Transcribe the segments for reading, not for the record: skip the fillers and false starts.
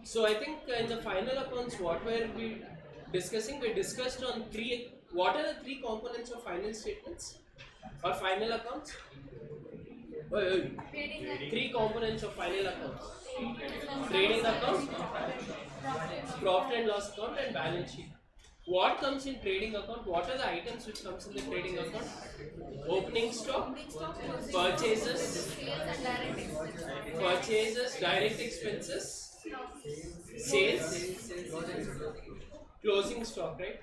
So I think in the final accounts, what were we discussing? We discussed on three. What are the three components of final statements or final accounts? Three components of final accounts: trading account, profit and loss account, and balance sheet. What comes in trading account? What are the items which comes in the trading account? Opening stock, purchases, direct expenses, sales, closing stock, right?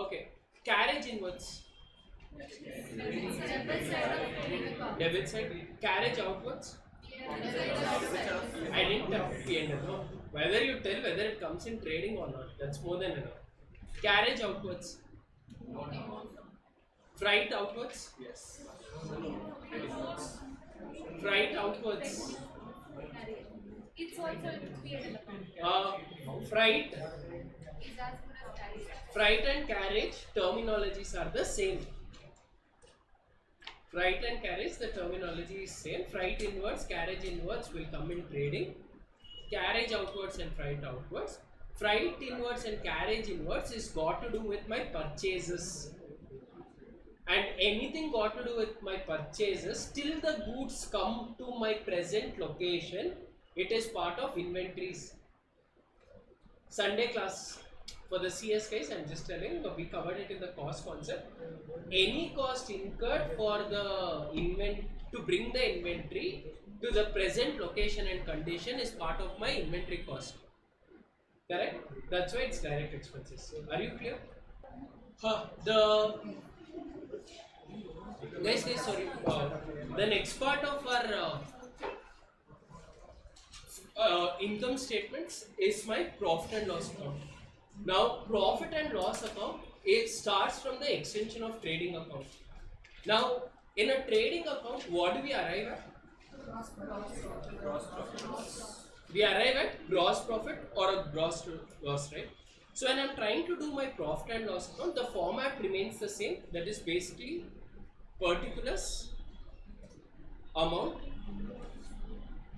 Okay. Carriage inwards, debit side, carriage outwards. I didn't tell P&L. No. Whether you tell whether it comes in trading or not, that's more than enough. Carriage outwards, freight outwards. Yes. Freight outwards. It's also in P&L account. Freight, Is as good as carriage. freight and carriage terminologies are the same. Freight and carriage, the terminology is same. Freight inwards, carriage inwards will come in trading. Carriage outwards and freight outwards. Freight inwards and carriage inwards is got to do with my purchases. And anything got to do with my purchases till the goods come to my present location, it is part of inventories. Sunday class for the CS guys, I'm just telling, we covered it in the cost concept. Any cost incurred for the to bring the inventory to the present location and condition is part of my inventory cost. Correct? That's why it's direct expenses. Are you clear? Guys, sorry. The next part of our income statements is my profit and loss account. Now, profit and loss account, it starts from the extension of trading account. Now, in a trading account, what do we arrive at? We arrive at gross profit or a gross loss, right? So when I'm trying to do my profit and loss account, the format remains the same. That is basically particulars, amount,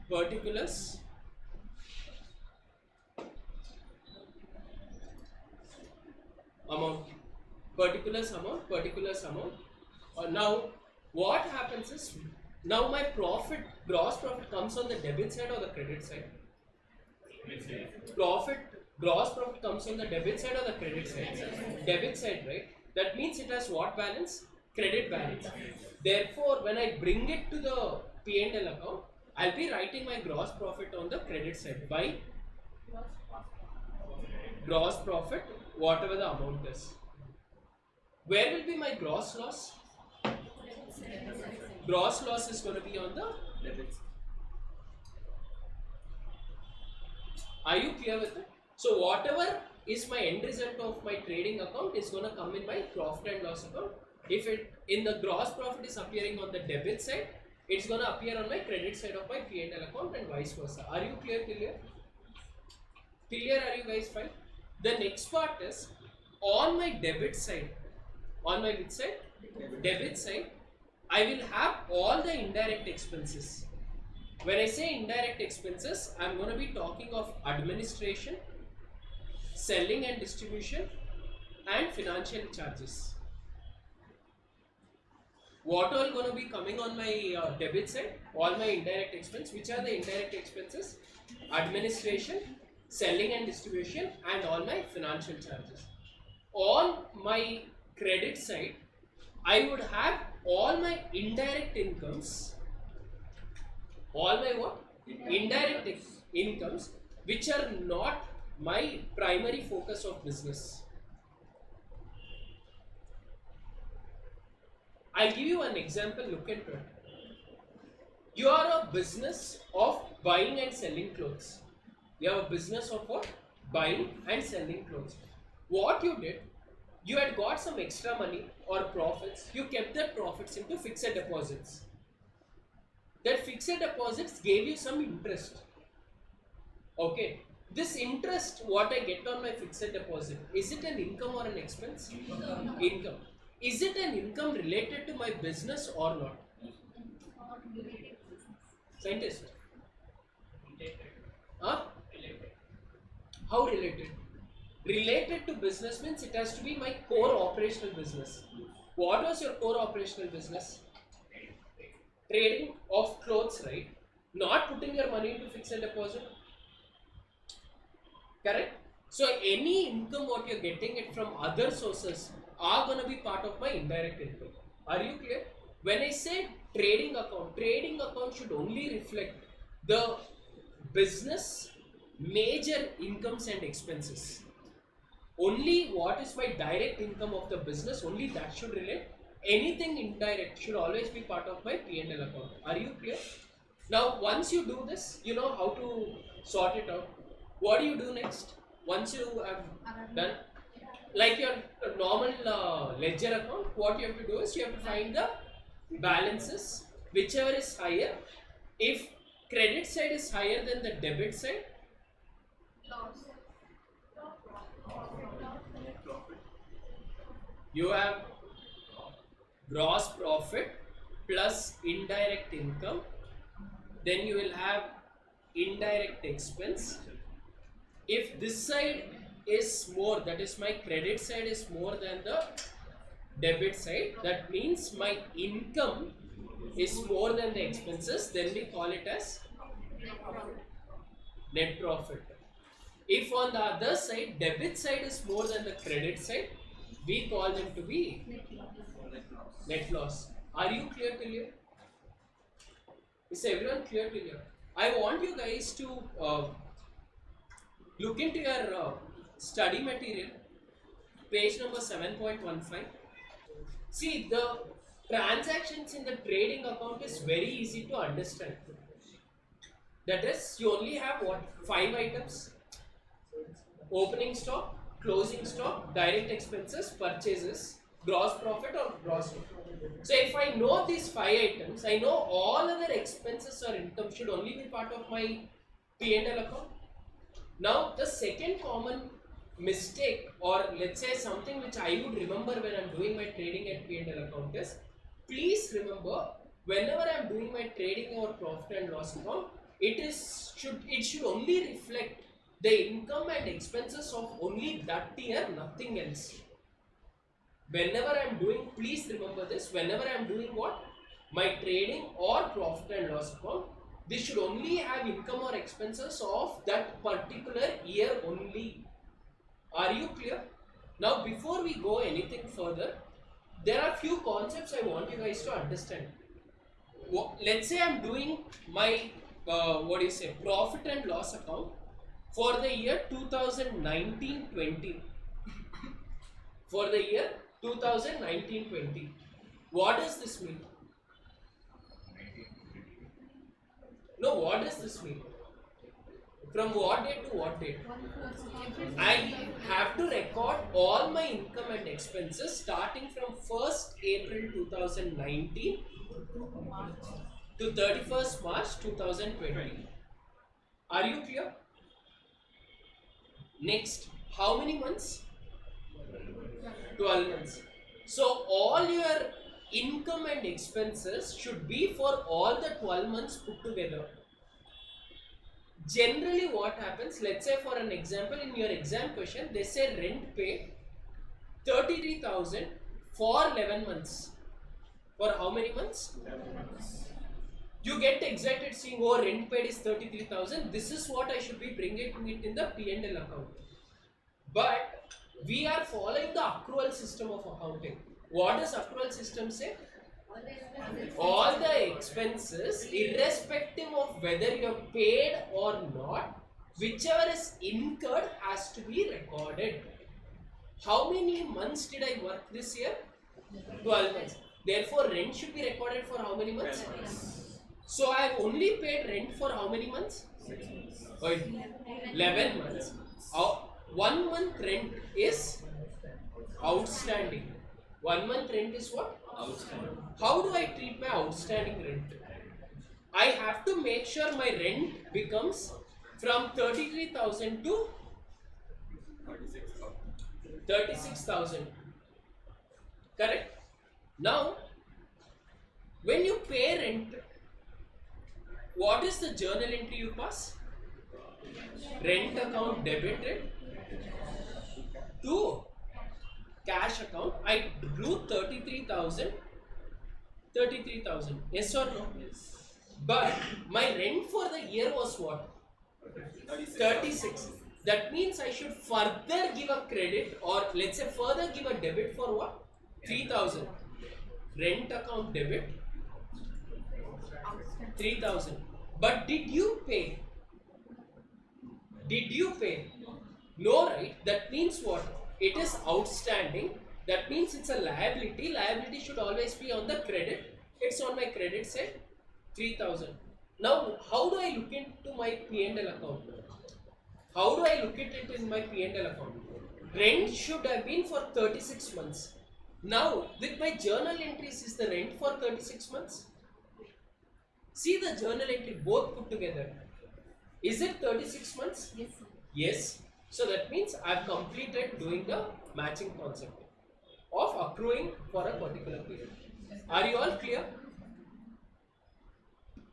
particulars, amount, particulars, amount, particulars, amount. Now, what happens is, now my profit, gross profit comes on the debit side or the credit side? Gross profit comes on the debit side or the credit side? Debit side, right? That means it has what balance? Credit balance. Therefore, when I bring it to the P&L account, I'll be writing my gross profit on the credit side by gross profit, whatever the amount is. Where will be my gross loss? Gross loss is going to be on the debit side. Are you clear with it? So whatever is my end result of my trading account is going to come in my profit and loss account. If it in the gross profit is appearing on the debit side, it's going to appear on my credit side of my P&L account and vice versa. Are you clear? Clear? Are you guys fine? The next part is on my debit side. On my which side? Debit side. I will have all the indirect expenses. When I say indirect expenses, I'm going to be talking of administration, selling and distribution, and financial charges. What all going to be coming on my debit side? All my indirect expense. Which are the indirect expenses? Administration, selling and distribution, and all my financial charges. On my credit side, I would have all my indirect incomes. All my what? Indirect incomes, which are not my primary focus of business. I'll give you an example, look into it. You are a business of buying and selling clothes. You have a business of what? Buying and selling clothes. What you did, you had got some extra money or profits, you kept that profits into fixed deposits. That fixed deposits gave you some interest. Okay. This interest, what I get on my fixed deposit, is it an income or an expense? Income. Is it an income related to my business or not? Scientist? Huh? How related? Related to business means it has to be my core operational business. What was your core operational business? Trading of clothes, right? Not putting your money into fixed deposit. Correct? So any income what you're getting it from other sources are gonna be part of my indirect income. Are you clear? When I say trading account should only reflect the business major incomes and expenses. Only what is my direct income of the business, only that should relate. Anything indirect should always be part of my P&L account. Are you clear? Now, once you do this, you know how to sort it out. What do you do next? Once you have done, like your normal ledger account, what you have to do is you have to find the balances, whichever is higher. If credit side is higher than the debit side, Loss. you have gross profit plus indirect income, then you will have indirect expense. If this side is more, that is my credit side is more than the debit side, that means my income is more than the expenses, then we call it as net profit. If on the other side, debit side is more than the credit side, we call them to be net loss. Are you clear till here? Is everyone clear till here? I want you guys to look into your study material, page number 7.15. See, the transactions in the trading account is very easy to understand. That is, you only have what? 5 items: opening stock, closing stock, direct expenses, purchases, gross profit or gross income. So if I know these 5 items, I know all other expenses or income should only be part of my P&L account. Now the second common mistake, or let's say something which I would remember when I'm doing my trading at P&L account is, please remember, whenever I'm doing my trading or profit and loss account, it should only reflect the income and expenses of only that year, nothing else. Whenever I'm doing, please remember this, whenever I'm doing what? My trading or profit and loss account, this should only have income or expenses of that particular year only. Are you clear? Now before we go anything further, there are few concepts I want you guys to understand. Let's say I'm doing my profit and loss account for the year 2019-20. For the year 2019-20. What does this mean? No, what does this mean? From what date to what date? I have to record all my income and expenses starting from 1st April 2019 to 31st March 2020. Are you clear? Next, how many months? 12 months. So all your income and expenses should be for all the 12 months put together. Generally what happens, let's say for an example, in your exam question they say rent paid 33,000 for 11 months. For how many months? 11 months. You get excited seeing, oh, rent paid is 33,000, this is what I should be bringing it in the P&L account. But we are following the accrual system of accounting. What does accrual system say? All the expenses, irrespective of whether you have paid or not, whichever is incurred has to be recorded. How many months did I work this year? 12 months. Therefore, rent should be recorded for how many months? 12 months. So I have only paid rent for how many months? 6 months. 11 months. 1 month rent is outstanding. 1 month rent is what? Outstanding. How do I treat my outstanding rent? I have to make sure my rent becomes from 33,000 to 36,000. Correct? Now, when you pay rent, what is the journal entry you pass? rent account debited to cash account. I drew 33,000. 33,000. Yes or no? But my rent for the year was what? 36. That means I should further give a credit, or let's say further give a debit for what? 3,000. Rent account debit 3,000. But did you pay? Did you pay? No, right? That means what? It is outstanding. That means it's a liability. Liability should always be on the credit. It's on my credit side, 3,000. Now, how do I look into my P&L account? How do I look at it in my P&L account? Rent should have been for 36 months. Now, with my journal entries, is the rent for 36 months? See the journal entry, both put together. Is it 36 months? Yes, sir. Yes. So that means I've completed doing the matching concept of accruing for a particular period. Are you all clear?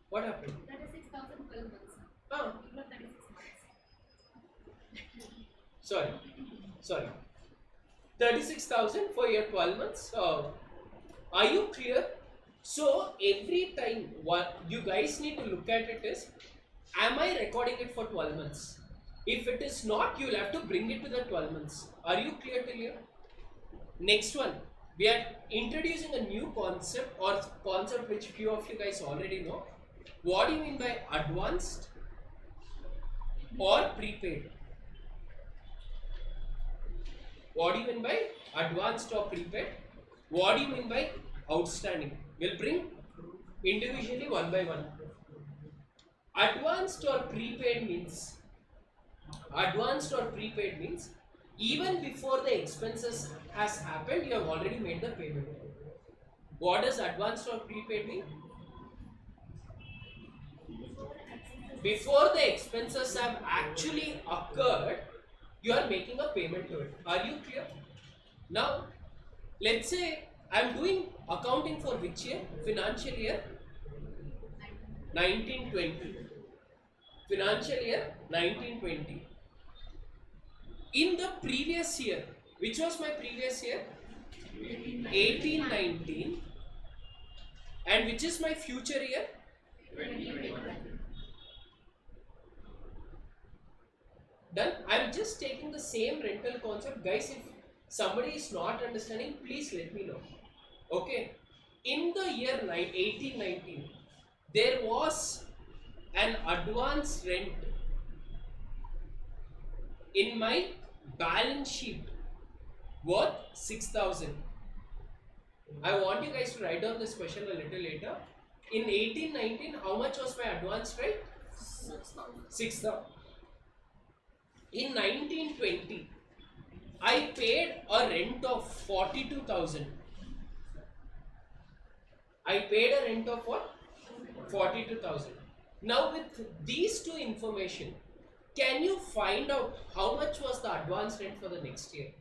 What happened? 36,000 12 months. Ah, You got 36 months. sorry. 36,000 for your 12 months. Are you clear? So every time what you guys need to look at it is, am I recording it for 12 months? If it is not, you will have to bring it to the 12 months. Are you clear till here? Next one, we are introducing a new concept, or concept which few of you guys already know. What do you mean by advanced or prepaid? What do you mean by advanced or prepaid? What do you mean by outstanding? We'll bring individually one by one. Advanced or prepaid means, even before the expenses has happened, you have already made the payment. What does advanced or prepaid mean? Before the expenses have actually occurred, you are making a payment to it. Are you clear? Now, let's say I am doing accounting for which year? Financial year 1920. Financial year 1920. In the previous year, which was my previous year? 1819. And which is my future year? 2021. Done. I'm just taking the same rental concept. Guys, if somebody is not understanding, please let me know. Okay. In the year 1819, there was an advance rent in my balance sheet worth 6,000. I want you guys to write down this question a little later. In 1819, how much was my advance rate? 6,000. In 1920, I paid a rent of 42,000. I paid a rent of what? 42,000. Now with these two information, can you find out how much was the advance rent for the next year?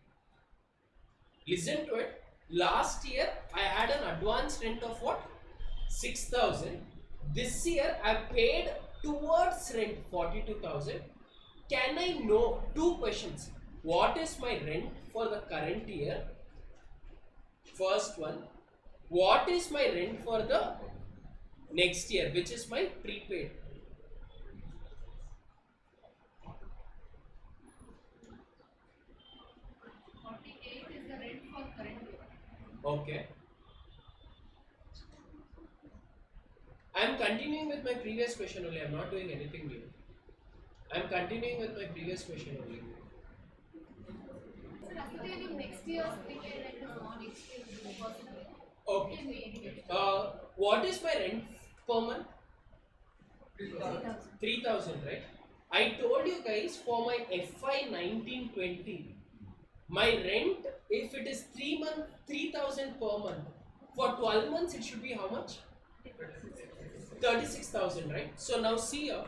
Listen to it. Last year I had an advance rent of what? 6,000. This year I paid towards rent 42,000. Can I know two questions? What is my rent for the current year? First one. What is my rent for the next year, which is my prepaid? 48 is the rent for current year. Okay. I am continuing with my previous question only. I am not doing anything new. I am continuing with my previous question only. Sir, assuming next year's prepaid rent is not exceeding the percentage. Okay. Can we indicate? What is my rent per month? 3,000. 3,000, right? I told you guys for my FY 1920, my rent, if it is 3,000 per month, for 12 months it should be how much? 36,000, right? So now see here,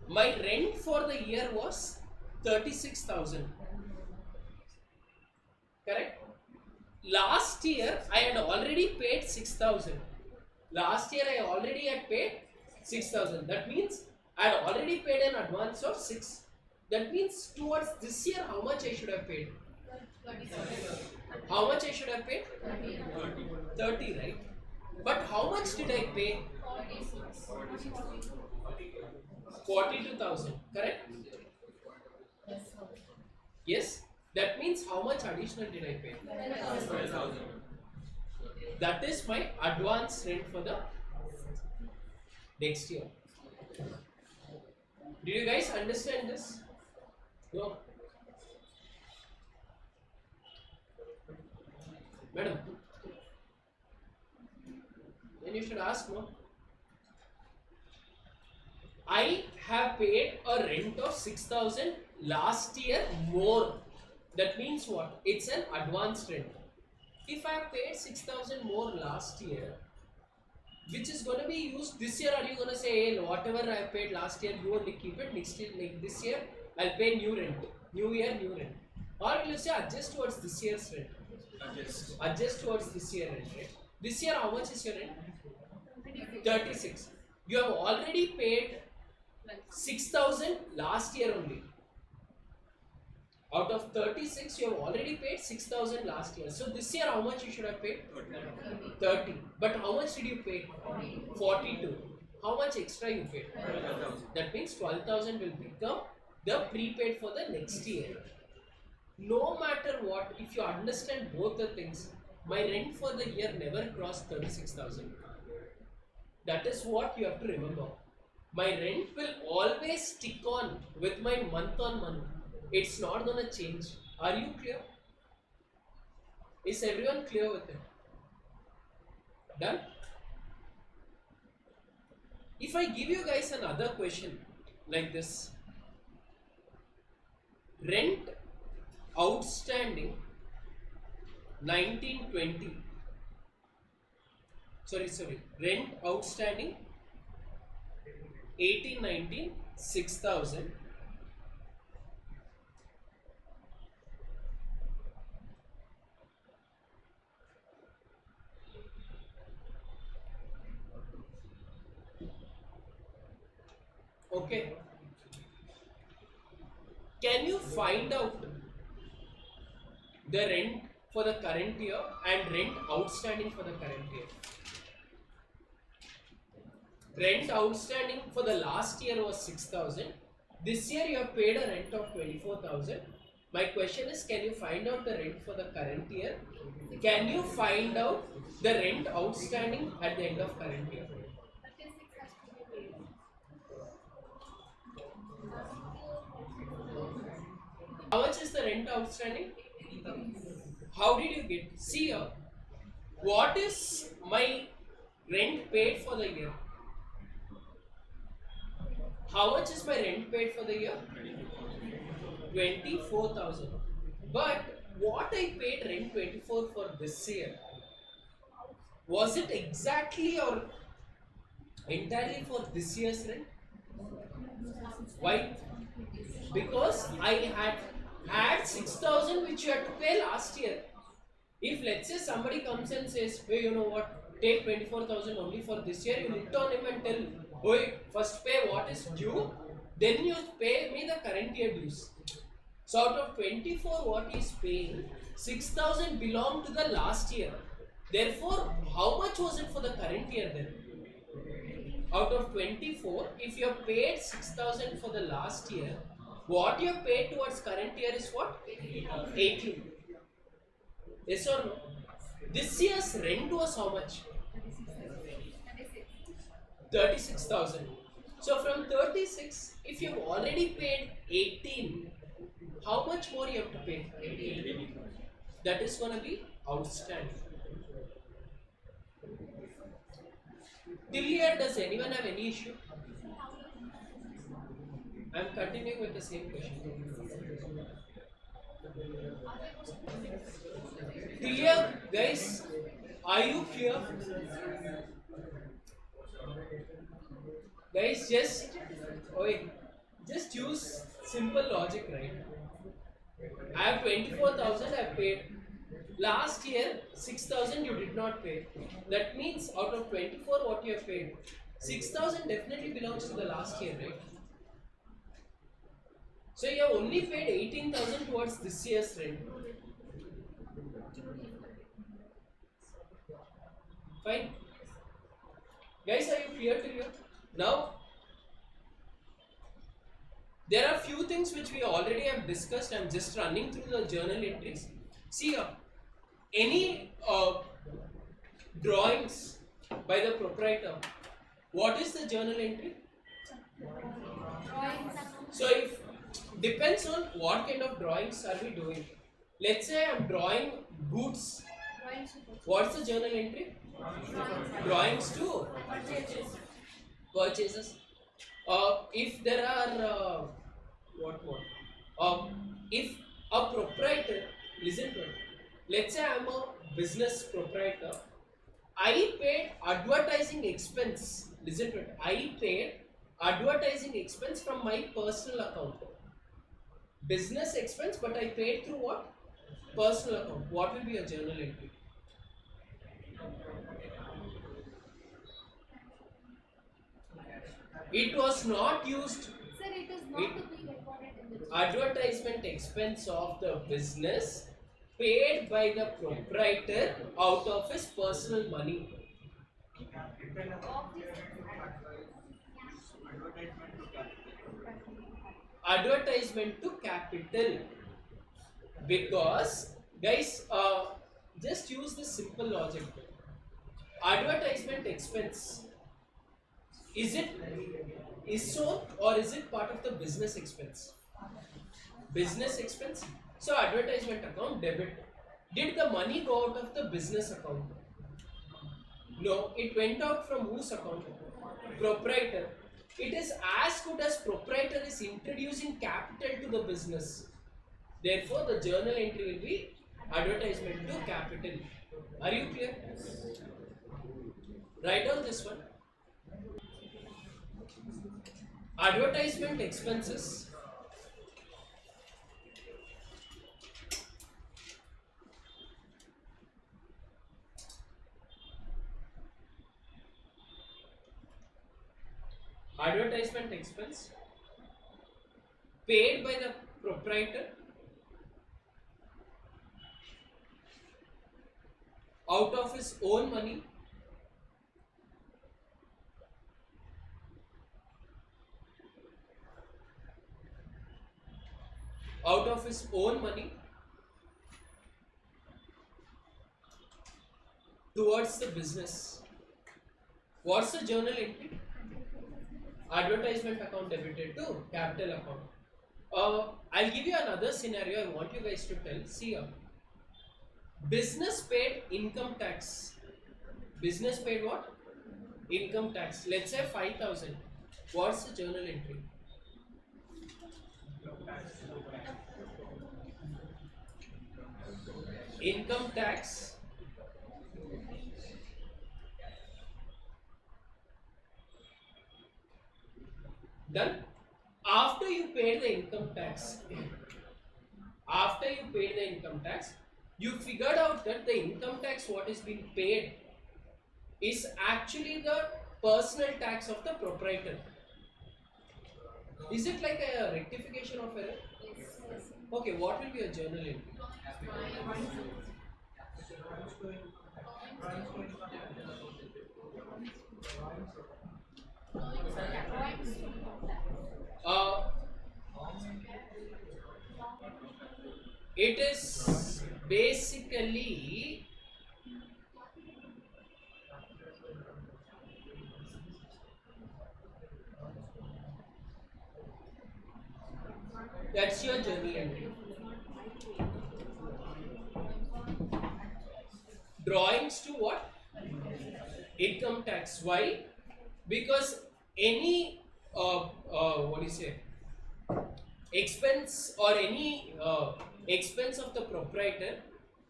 my rent for the year was 36,000. Correct? Last year I had already paid 6,000. Last year I already had paid 6,000. That means I had already paid an advance of 6. That means towards this year, how much I should have paid? How much I should have paid? 30, right? But how much did I pay? 42,000, correct? Yes? That means how much additional did I pay? 12,000. That is my advance rent for the next year. Did you guys understand this? No? Madam? Then you should ask, no? I have paid a rent of 6,000 last year more. That means what? It's an advance rent. If I have paid 6,000 more last year, which is going to be used this year, are you going to say, hey, whatever I have paid last year, you only keep it, next year, like this year, I'll pay new rent, new year, new rent. Or will you say adjust towards this year's rent? Adjust towards this year rent, right? This year, how much is your rent? 36. You have already paid 6,000 last year only. Out of 36, you have already paid 6,000 last year. So this year, how much you should have paid? 30. But how much did you pay? 42. How much extra you paid? That means 12,000 will become the prepaid for the next year. No matter what, if you understand both the things, my rent for the year never crossed 36,000. That is what you have to remember. My rent will always stick on with my month on month. It's not gonna change. Are you clear? Is everyone clear with it? Done? If I give you guys another question like this, rent outstanding 1920. Sorry. Rent outstanding 1819 6,000. Okay. Can you find out the rent for the current year and rent outstanding for the current year? Rent outstanding for the last year was 6,000. This year you have paid a rent of 24,000. My question is, can you find out the rent for the current year? Can you find out the rent outstanding at the end of current year? How much is the rent outstanding? How did you get? See here, what is my rent paid for the year? How much is my rent paid for the year? 24,000. But what I paid rent 24 for this year, was it exactly or entirely for this year's rent? Why? Because I had 6,000 which you had to pay last year. If let's say somebody comes and says, hey, you know what, take 24,000 only for this year, you hit on him and tell, hey, first pay what is due, then you pay me the current year dues. So out of 24 what he is paying, 6,000 belong to the last year. Therefore, how much was it for the current year then? Out of 24, if you have paid 6,000 for the last year, what you have paid towards current year is what? 18. Yes or no? This year's rent was how much? 36,000. So from 36, if you have already paid 18, how much more you have to pay? 18. That is going to be outstanding. Till here, does anyone have any issue? I am continuing with the same question. Till here, guys, are you clear? Guys, just use simple logic, right? I have 24,000 I paid. Last year, 6,000 you did not pay. That means out of 24 what you have paid, 6,000 definitely belongs to the last year, right? So you have only paid 18,000 towards this year's rent. Fine. Guys, are you clear to you? Now, there are few things which we already have discussed. I'm just running through the journal entries. See here, any drawings by the proprietor, what is the journal entry? So if depends on what kind of drawings are we doing. Let's say I'm drawing goods. What's the journal entry? Drawings to purchases. If there are if a proprietor, listen to it. Let's say I'm a business proprietor. I paid advertising expense. Listen to it. I paid advertising expense from my personal account. Business expense, but I paid through what? Personal account. What will be a journal entry? It was not used. Sir, it is not to be recorded in the Advertisement expense of the business paid by the proprietor out of his personal money. Advertisement to capital. Because guys, just use this simple logic. Advertisement expense, is it so or is it part of the business expense? Business expense. So advertisement account debit. Did the money go out of the business account? No, it went out from whose account? Proprietor. It is as good as proprietor is introducing capital to the business. Therefore, the journal entry will be advertisement to capital. Are you clear? Write down this one. Advertisement expenses. Advertisement expense paid by the proprietor out of his own money towards the business. What's the journal entry? Advertisement account debited to capital account. I'll give you another scenario I want you guys to tell. See here. Business paid income tax. Business paid what? Income tax. Let's say 5,000. What's the journal entry? Income tax done. After you paid the income tax, you figured out that the income tax what is being paid is actually the personal tax of the proprietor. Is it like a rectification of error? Okay, what will be a journal entry? It is basically that's your journal entry. Drawings to what? Income tax. Why? Because any what do you say? Expense or any expense of the proprietor,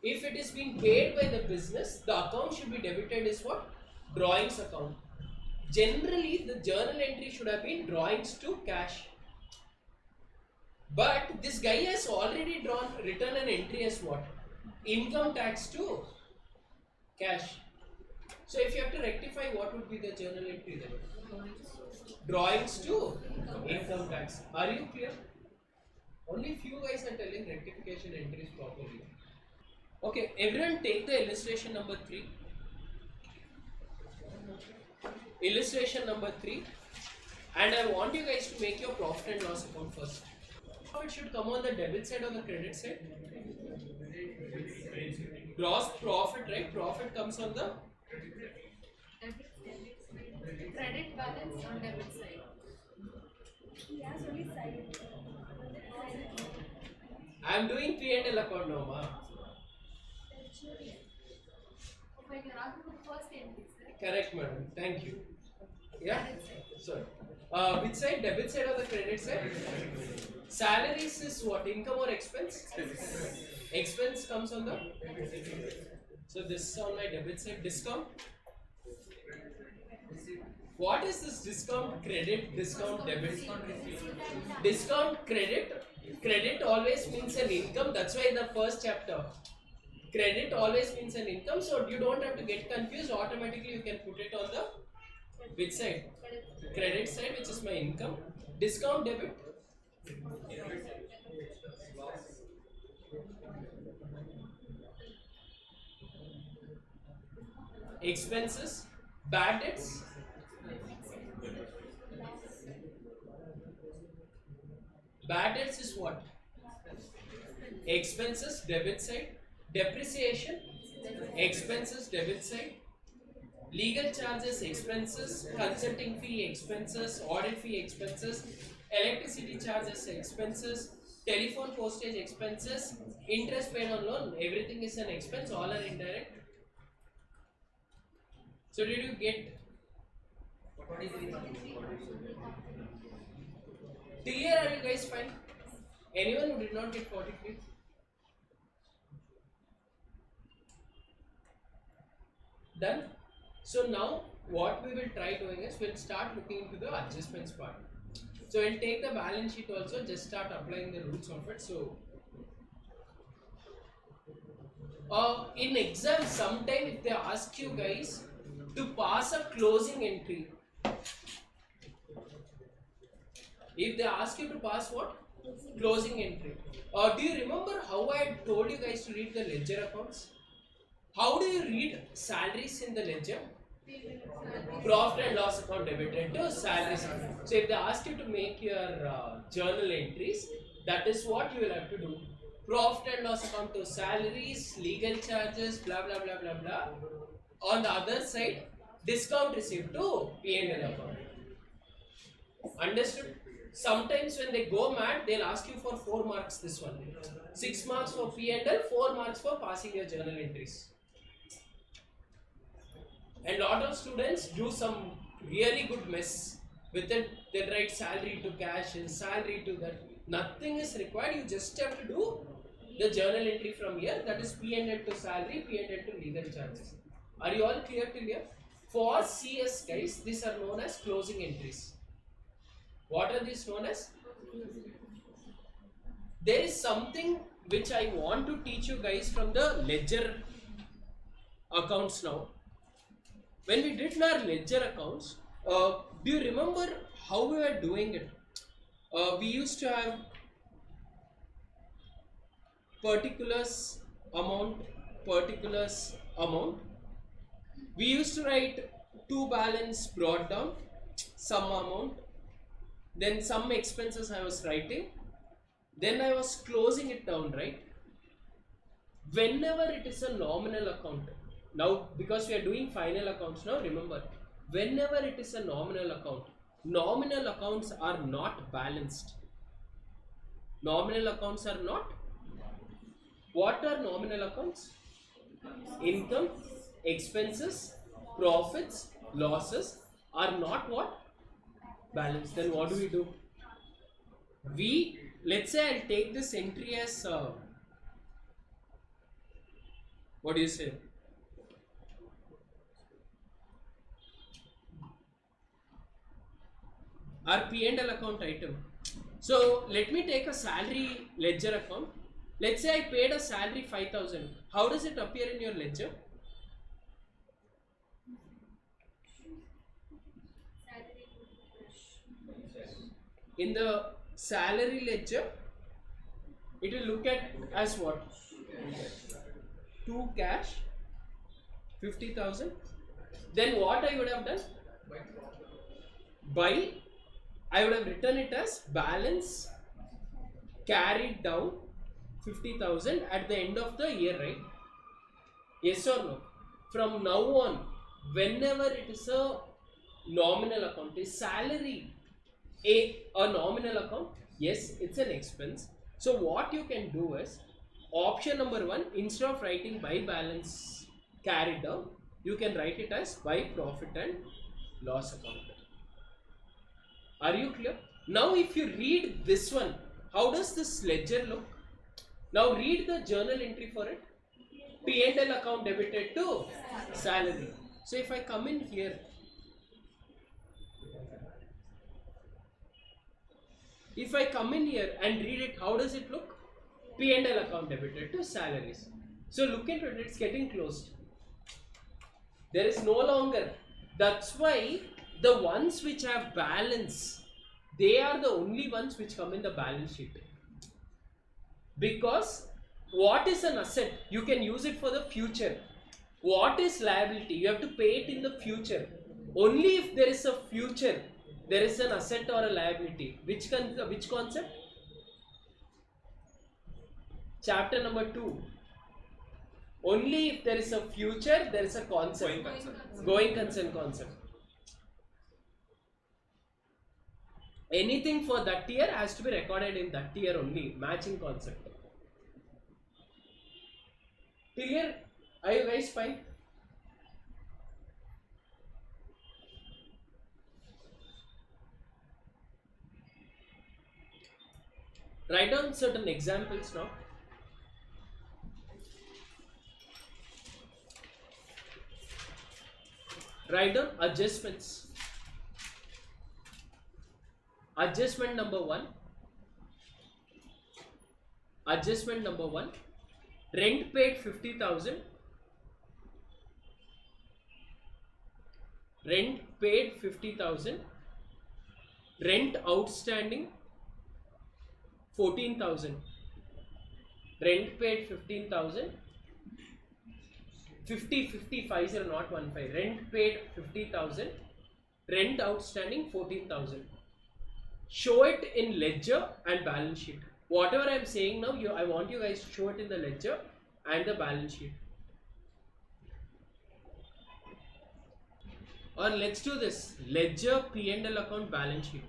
if it is being paid by the business, the account should be debited is what? Drawings account. Generally, the journal entry should have been drawings to cash. But this guy has already written an entry as what? Income tax to cash. So if you have to rectify, what would be the journal entry then? Drawings to income tax. Are you clear? Only few guys are telling rectification entries properly. Okay, everyone take the illustration number 3. Illustration number 3. And I want you guys to make your profit and loss account first. Now it should come on the debit side or the credit side? Gross profit, right? Profit comes on the Credit balance on debit side. I am doing P&L account now, ma. When you're asking for the first entry, sir. Correct, madam. Thank you. Yeah? Sorry. Which side? Debit side or the credit side? Salaries is what? Income or expense? Expense comes on the? So this is on my debit side. Discount? What is this discount? Credit, discount, debit? Discount, credit. Credit always means an income. That's why in the first chapter, credit always means an income. So you don't have to get confused. Automatically you can put it on the which side? Credit side, which is my income. Discount, debit. Expenses, bad debts. Bad debts is what? Expenses, debit side. Depreciation, expenses, debit side. Legal charges, expenses. Consulting fee, expenses. Audit fee, expenses. Electricity charges, expenses. Telephone postage, expenses. Interest paid on loan, everything is an expense, all are indirect. So did you get? Till here are you guys fine? Anyone who did not get 43? Done? So now what we will try doing is we'll start looking into the adjustments part. So we'll take the balance sheet also, just start applying the rules of it. So in exam sometime if they ask you guys to pass a closing entry, if they ask you to pass what? Closing entry. Do you remember how I had told you guys to read the ledger accounts? How do you read salaries in the ledger? Profit and loss account debited to salaries. So if they ask you to make your journal entries, that is what you will have to do. Profit and loss account to salaries, legal charges, blah blah blah blah blah. On the other side, discount received to P&L account. Understood? Sometimes when they go mad, they'll ask you for 4 marks this one. 6 marks for P&L, 4 marks for passing your journal entries. And lot of students do some really good mess with it. They write salary to cash and salary to that. Nothing is required. You just have to do the journal entry from here. That is P&L to salary, P&L to legal charges. Are you all clear till here? For CS guys, these are known as closing entries. What are these known as? There is something which I want to teach you guys from the ledger accounts now. When we did our ledger accounts, do you remember how we were doing it? We used to have particulars amount. We used to write to balance brought down, some amount, then some expenses I was writing, then I was closing it down, right? Whenever it is a nominal account, now because we are doing final accounts now, remember, whenever it is a nominal accounts are not balanced. Nominal accounts are not. What are nominal accounts? Income, expenses, profits, losses are not what? Balanced. Then what do? Let's say I'll take this entry as what do you say? Our P&L account item. So let me take a salary ledger account. Let's say I paid a salary 5,000. How does it appear in your ledger? In the salary ledger, it will look at as what? 2 cash, 50,000. Then what I would have done? By, I would have written it as balance carried down 50,000 at the end of the year, right? Yes or no? From now on, whenever it is a nominal account, is salary a nominal account? Yes, it's an expense. So what you can do is, option number 1, instead of writing by balance carried down, you can write it as by profit and loss account. Are you clear? Now if you read this one, how does this ledger look? Now read the journal entry for it. P&L account debited to salary. So if I come in here, and read it, how does it look? P&L account debited to salaries. So look into it, it's getting closed. There is no longer. That's why the ones which have balance, they are the only ones which come in the balance sheet. Because what is an asset? You can use it for the future. What is liability? You have to pay it in the future. Only if there is a future, there is an asset or a liability. Which concept? Chapter number 2. Only if there is a future, there is a concept. Going concern concept. Anything for that year has to be recorded in that year only. Matching concept. Clear? Are you guys fine? Write down certain examples now. Write down adjustments. Adjustment number 1. Adjustment number 1. Rent paid 50,000. Rent paid 50,000. Rent outstanding 14,000. Rent paid 15,000. 50, 50, not 15. Rent paid 50,000. Rent outstanding 14,000. Show it in ledger and balance sheet. Whatever I am saying now, I want you guys to show it in the ledger and the balance sheet. Or let's do this. Ledger, P&L account, balance sheet.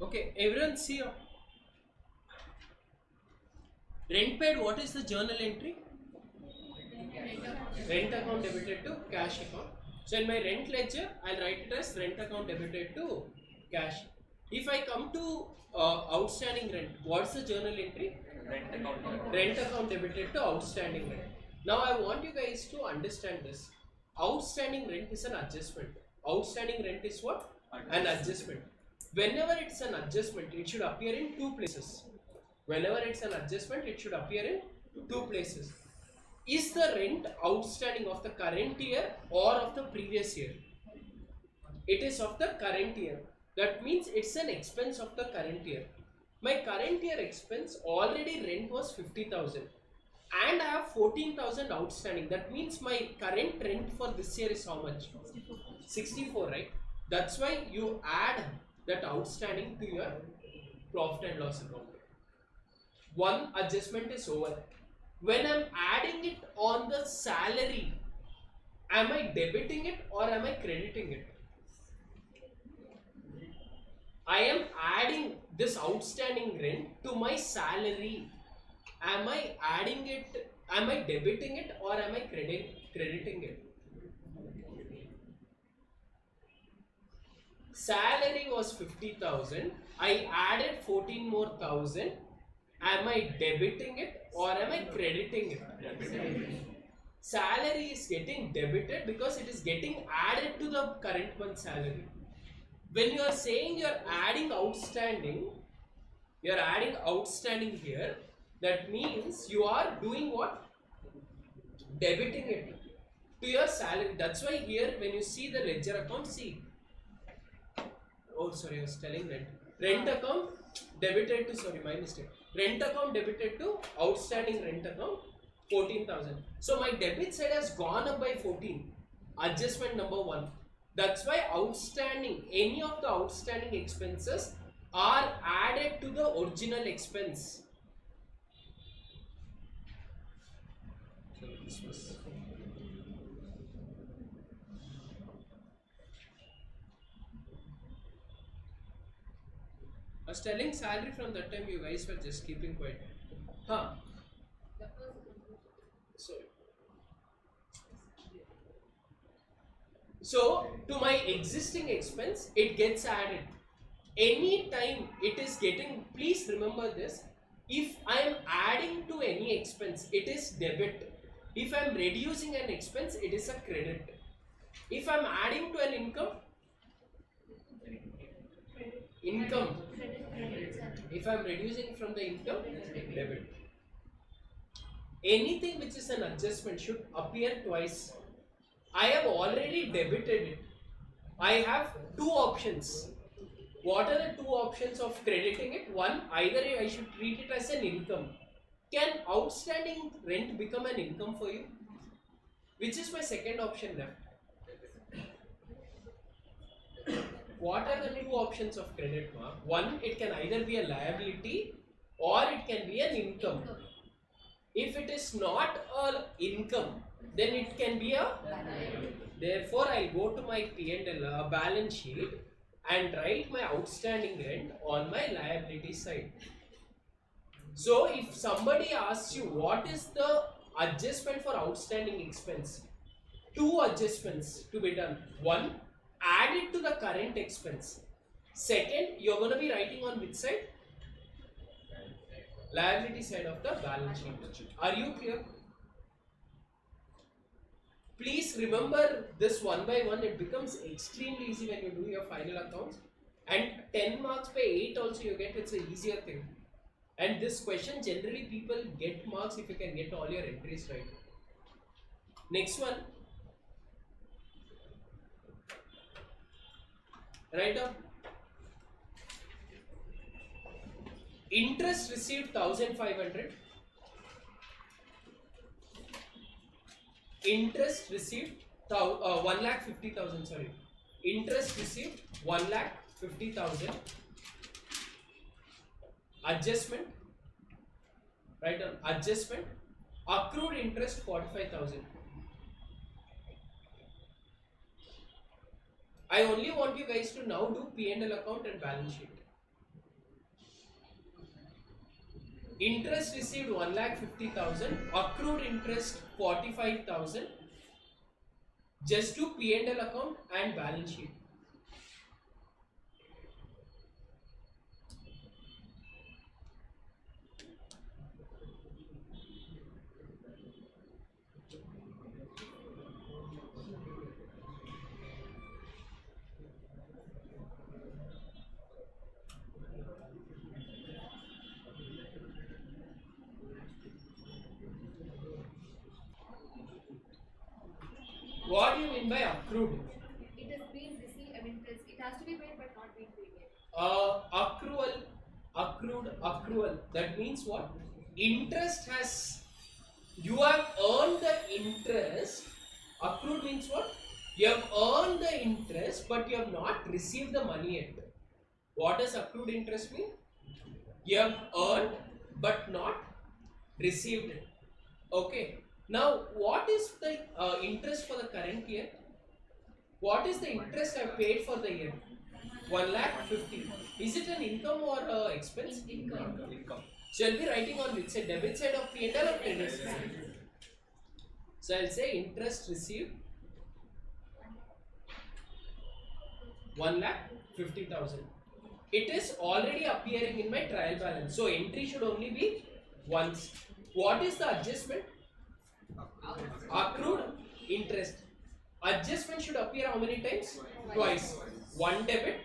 Okay, everyone see here. Rent paid, what is the journal entry? Rent account debited to cash account. So in my rent ledger, I'll write it as rent account debited to cash. If I come to outstanding rent, what's the journal entry? Rent account. Rent account debited to outstanding rent. Now I want you guys to understand this. Outstanding rent is an adjustment. Outstanding rent is what? An adjustment. Whenever it's an adjustment, it should appear in two places. Whenever it's an adjustment, it should appear in two places. Is the rent outstanding of the current year or of the previous year? It is of the current year. That means it's an expense of the current year. My current year expense already rent was 50,000 and I have 14,000 outstanding. That means my current rent for this year is how much? 64, right? That's why you add that outstanding to your profit and loss account. One adjustment is over. When I'm adding it on the salary, am I debiting it or am I crediting it? I am adding this outstanding rent to my salary. Am I adding it? Am I debiting it or am I crediting it? Salary was 50,000. I added 14 more thousand. Am I debiting it or am I crediting it? Salary is getting debited because it is getting added to the current month's salary. When you are saying you are adding outstanding here, that means you are doing what? Debiting it to your salary. That's why here when you see the ledger account, see. Oh, sorry, I was telling rent. Rent account debited to, sorry, my mistake. Rent account debited to outstanding rent account 14,000. So my debit side has gone up by 14. Adjustment number 1. That's why any of the outstanding expenses are added to the original expense. So this was I was telling salary from that time, you guys were just keeping quiet. So to my existing expense, it gets added. Anytime it is getting, please remember this, if I am adding to any expense, it is debit. If I am reducing an expense, it is a credit. If I am adding to an income, if I am reducing from the income, debit. Anything which is an adjustment should appear twice. I have already debited it. I have two options. What are the two options of crediting it? One, either I should treat it as an income. Can outstanding rent become an income for you? Which is my second option left. What are the two options of credit, Mark? One, it can either be a liability or it can be an income. If it is not an income, then it can be a liability. Therefore, I'll go to my P&L balance sheet and write my outstanding rent on my liability side. So, if somebody asks you what is the adjustment for outstanding expense, two adjustments to be done. One, add it to the current expense. Second, you're going to be writing on which side? Liability side of the balance sheet. Are you clear? Please remember this one by one. It becomes extremely easy when you do your final accounts. And 10 marks by 8 also you get. It's an easier thing. And this question, generally people get marks if you can get all your entries right. Next one. Write down. Interest received 1,500. Interest received 1,50,000. Sorry. Interest received 1,50,000. Adjustment. Write down. Adjustment. Accrued interest 45,000. I only want you guys to now do P&L account and balance sheet. Interest received 1,50,000, accrued interest 45,000. Just do P&L account and balance sheet. What do you mean by accrued? It has been received, I mean, it has to be paid but not been paid yet. Accrual. That means what? Interest has, you have earned the interest. Accrued means what? You have earned the interest but you have not received the money yet. What does accrued interest mean? You have earned but not received it. Okay. Now, what is the interest for the current year? What is the interest I paid for the year? 1,50,000. Is it an income or expense? Income. So I'll be writing on which side? Debit side of P&L or credit side? So I'll say interest received 1,50,000. It is already appearing in my trial balance. So entry should only be once. What is the adjustment? Accrued interest. Adjustment should appear how many times? Twice. One debit,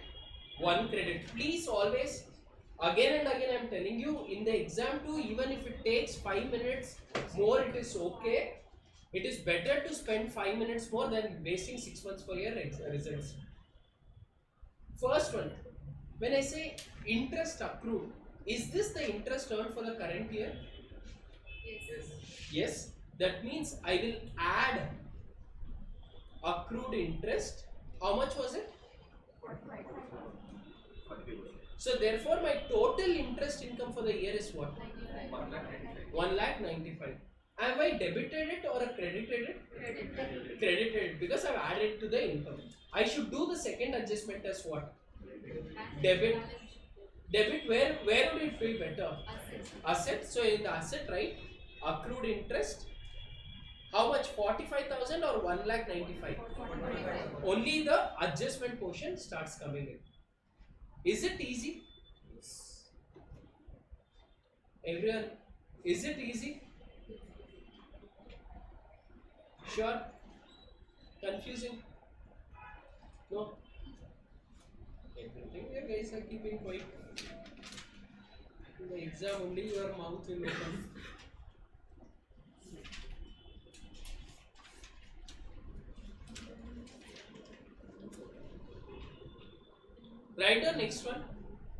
one credit. Please always, again and again I am telling you, in the exam too, even if it takes 5 minutes more, it is okay. It is better to spend 5 minutes more than wasting 6 months for your results. First one, when I say interest accrued, is this the interest earned for the current year? Yes. Yes. That means I will add accrued interest. How much was it? So therefore my total interest income for the year is what? 1,95,000. Have I debited it or credited it? Credited it because I've added to the income. I should do the second adjustment as what? Debit. Debit, where would it be better? Asset. So in the asset, right? Accrued interest. How much? 45,000 or 1,95,000? Only the adjustment portion starts coming in. Is it easy? Everyone, is it easy? Sure? Confusing? No? Everything you guys are keeping quiet. In the exam only your mouth will open. Write the next one.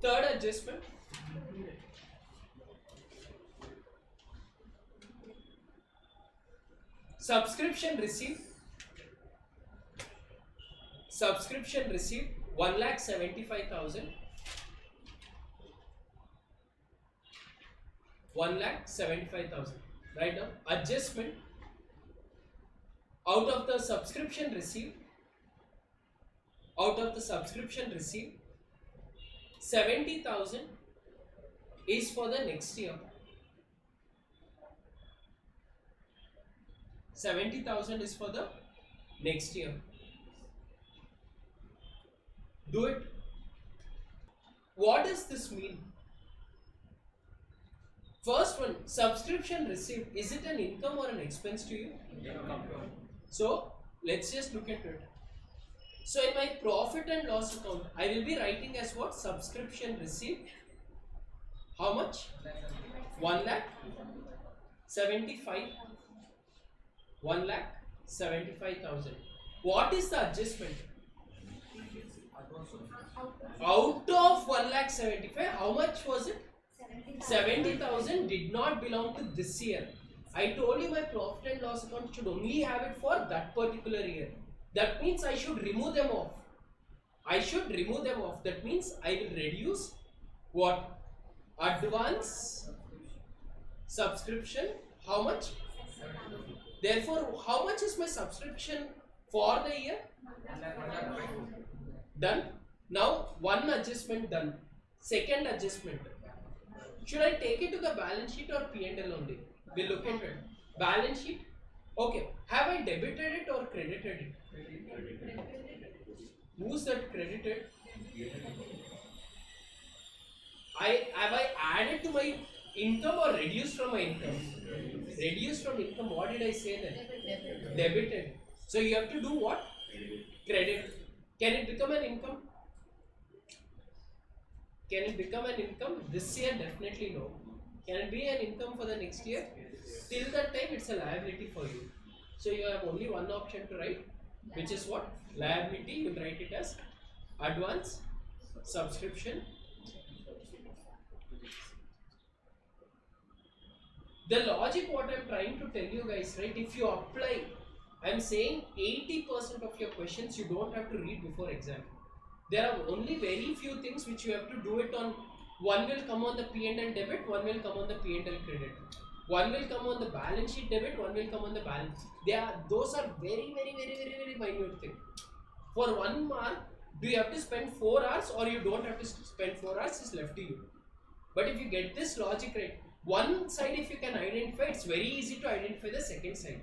Third adjustment. Subscription received. Subscription received 1,75,000. 1,75,000. Right now, adjustment out of the subscription received. Out of the subscription received, 70,000 is for the next year. 70,000 is for the next year. Do it. What does this mean? First one, subscription received. Is it an income or an expense to you? So let's just look at it. So in my profit and loss account, I will be writing as what? Subscription received. How much? 1,75,000. 1,75,000. What is the adjustment? Out of 1,75,000, how much was it? 70,000 did not belong to this year. I told you my profit and loss account should only have it for that particular year. That means I should remove them off. I should remove them off. That means I will reduce what? Advance subscription. How much? Therefore, how much is my subscription for the year? Done. Now, one adjustment done. Second adjustment. Should I take it to the balance sheet or P&L only? We'll look at it. Balance sheet. Okay. Have I debited it or credited it? Who's that credited? Have I added to my income or reduced from my income? Reduced from income. What did I say then? Debited. So you have to do what? Credit. Can it become an income? Can it become an income? This year definitely no. Can it be an income for the next year? Till that time it's a liability for you. So you have only one option to write. which is what? Liability. You write it as advance, subscription. The logic what I'm trying to tell you guys, right? If you apply, I'm saying 80% of your questions you don't have to read before exam. There are only very few things which you have to do it on. One will come on the P&L debit, one will come on the P&L credit. One will come on the balance sheet debit, one will come on the balance. Those are very minute thing. For 1 mark, do you have to spend 4 hours or you don't have to spend 4 hours? Is left to you. But if you get this logic right, one side if you can identify, it's very easy to identify the second side.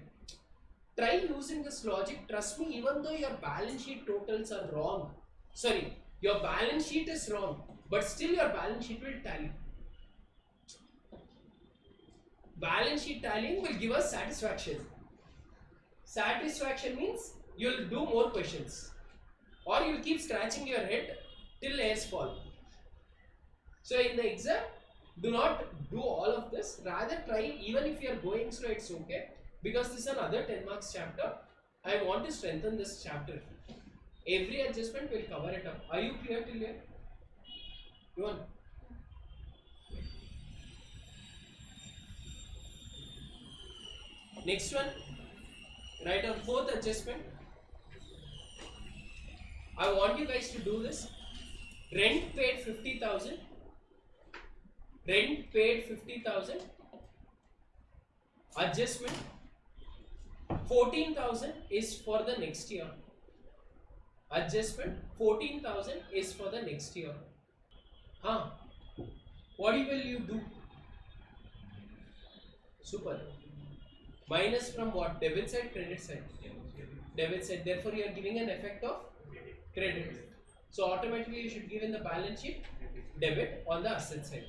Try using this logic. Trust me, even though your balance sheet totals are wrong, sorry, your balance sheet is wrong, but still your balance sheet will tally. Balance sheet tallying will give us satisfaction. Satisfaction means you'll do more questions, or you'll keep scratching your head till hairs fall. So in the exam, do not do all of this. Rather try, even if you are going slow, it's okay, because this is another 10 marks chapter. I want to strengthen this chapter. Every adjustment will cover it up. Are you clear till here? You want? Next one, write down fourth adjustment. I want you guys to do this. Rent paid 50,000. Rent paid 50,000. Adjustment 14,000 is for the next year. Adjustment 14,000 is for the next year. What will you do? Super. Minus from what? Debit side, credit side? Debit side. Therefore, you are giving an effect of credit. So automatically you should give in the balance sheet debit on the asset side.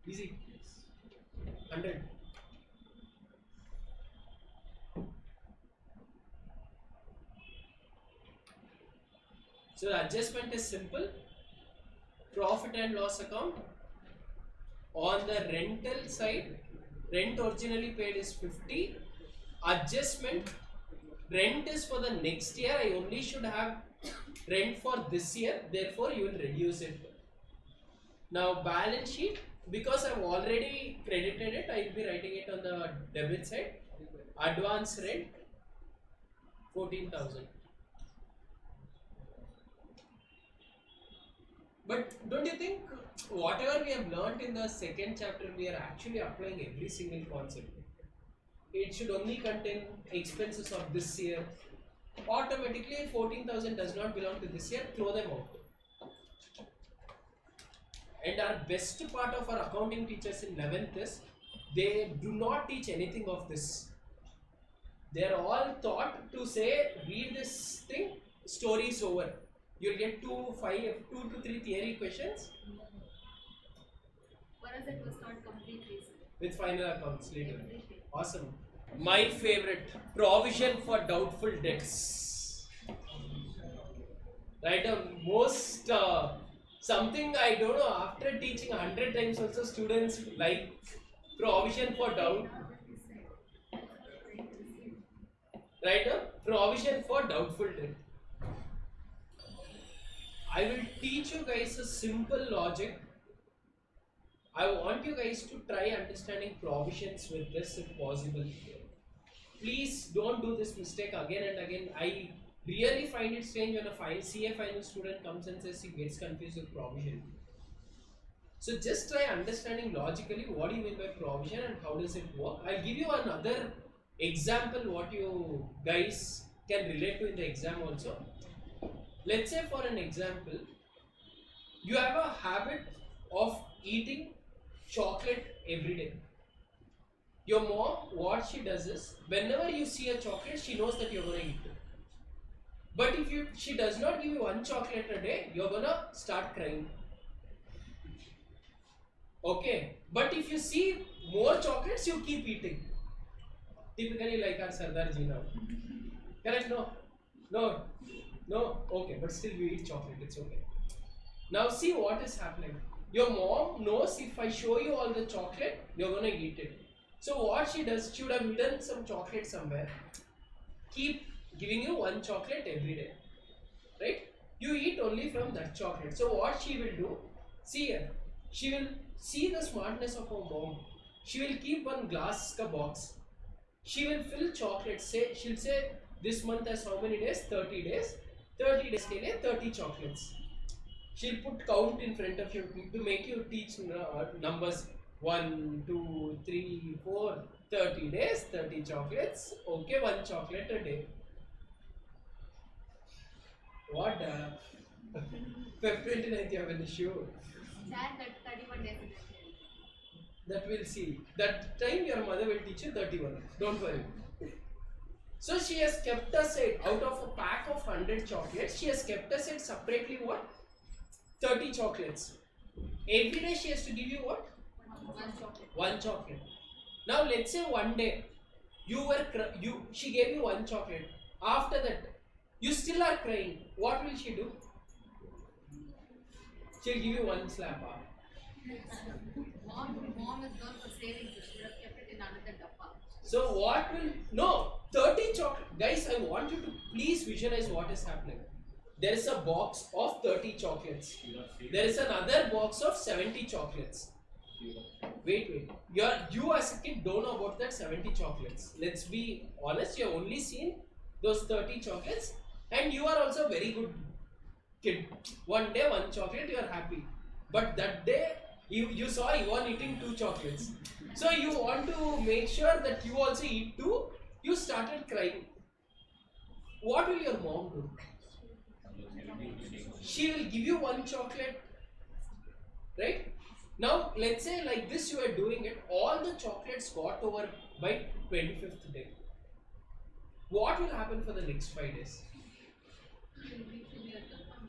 Easy. 100. So the adjustment is simple. Profit and loss account. On the rental side, rent originally paid is 50. Adjustment, rent is for the next year. I only should have rent for this year. Therefore, you will reduce it. Now balance sheet, because I've already credited it, I will be writing it on the debit side. Advance rent 14,000. But don't you think whatever we have learnt in the second chapter, we are actually applying every single concept? It should only contain expenses of this year. Automatically 14,000 does not belong to this year, throw them out. And our best part of our accounting teachers in 11th is they do not teach anything of this. They are all taught to say, read this thing, story is over. You'll get 2 to 3 theory questions. Whereas it was not complete reason. With final accounts later. Awesome. My favorite, provision for doubtful debts. Right, most something I don't know, after teaching 100 times also students like provision for doubt. Right, provision for doubtful debt. I will teach you guys a simple logic. I want you guys to try understanding provisions with this if possible. Please don't do this mistake again and again. I really find it strange when a CA final student comes and says he gets confused with provision. So just try understanding logically what do you mean by provision and how does it work. I'll give you another example what you guys can relate to in the exam also. Let's say for an example, you have a habit of eating chocolate every day. Your mom, what she does is, whenever you see a chocolate, she knows that you're going to eat it. But if she does not give you one chocolate a day, you're going to start crying. Okay, but if you see more chocolates, you keep eating. Typically like our Sardar ji now. Correct? No, okay, but still we eat chocolate, it's okay. Now see what is happening. Your mom knows if I show you all the chocolate, you're going to eat it. So what she does, she would have hidden some chocolate somewhere. Keep giving you one chocolate every day, right? You eat only from that chocolate. So what she will do, see here, she will see the smartness of her mom. She will keep one glass ka box. She will fill chocolates. She'll say this month has how many days? 30 days. 30 days ke liye 30 chocolates. She'll put count in front of you to make you teach numbers. 1, 2, 3, 4, 30 days, 30 chocolates. Okay, one chocolate a day. What? Feb 29th, you have an issue. That 31 days. That we'll see. That time your mother will teach you 31. Don't worry. So she has kept aside, out of a pack of 100 chocolates, she has kept aside separately what? 30 chocolates. Every day she has to give you what? One chocolate. One chocolate. Now let's say one day she gave you one chocolate. After that, you still are crying. What will she do? She'll give you one slap. Mom is not for savings. She should have kept it in another dabba. So what will, no, 30 chocolate. Guys, I want you to please visualize what is happening. There is a box of 30 chocolates. There is another box of 70 chocolates. Wait. You as a kid don't know about that 70 chocolates. Let's be honest, you have only seen those 30 chocolates and you are also a very good kid. One day, one chocolate, you are happy. But that day, you saw Ivan eating 2 chocolates. So you want to make sure that you also eat 2. You started crying. What will your mom do? She will give you one chocolate, right? Now let's say like this you are doing it, all the chocolates got over by 25th day. What will happen for the next 5 days?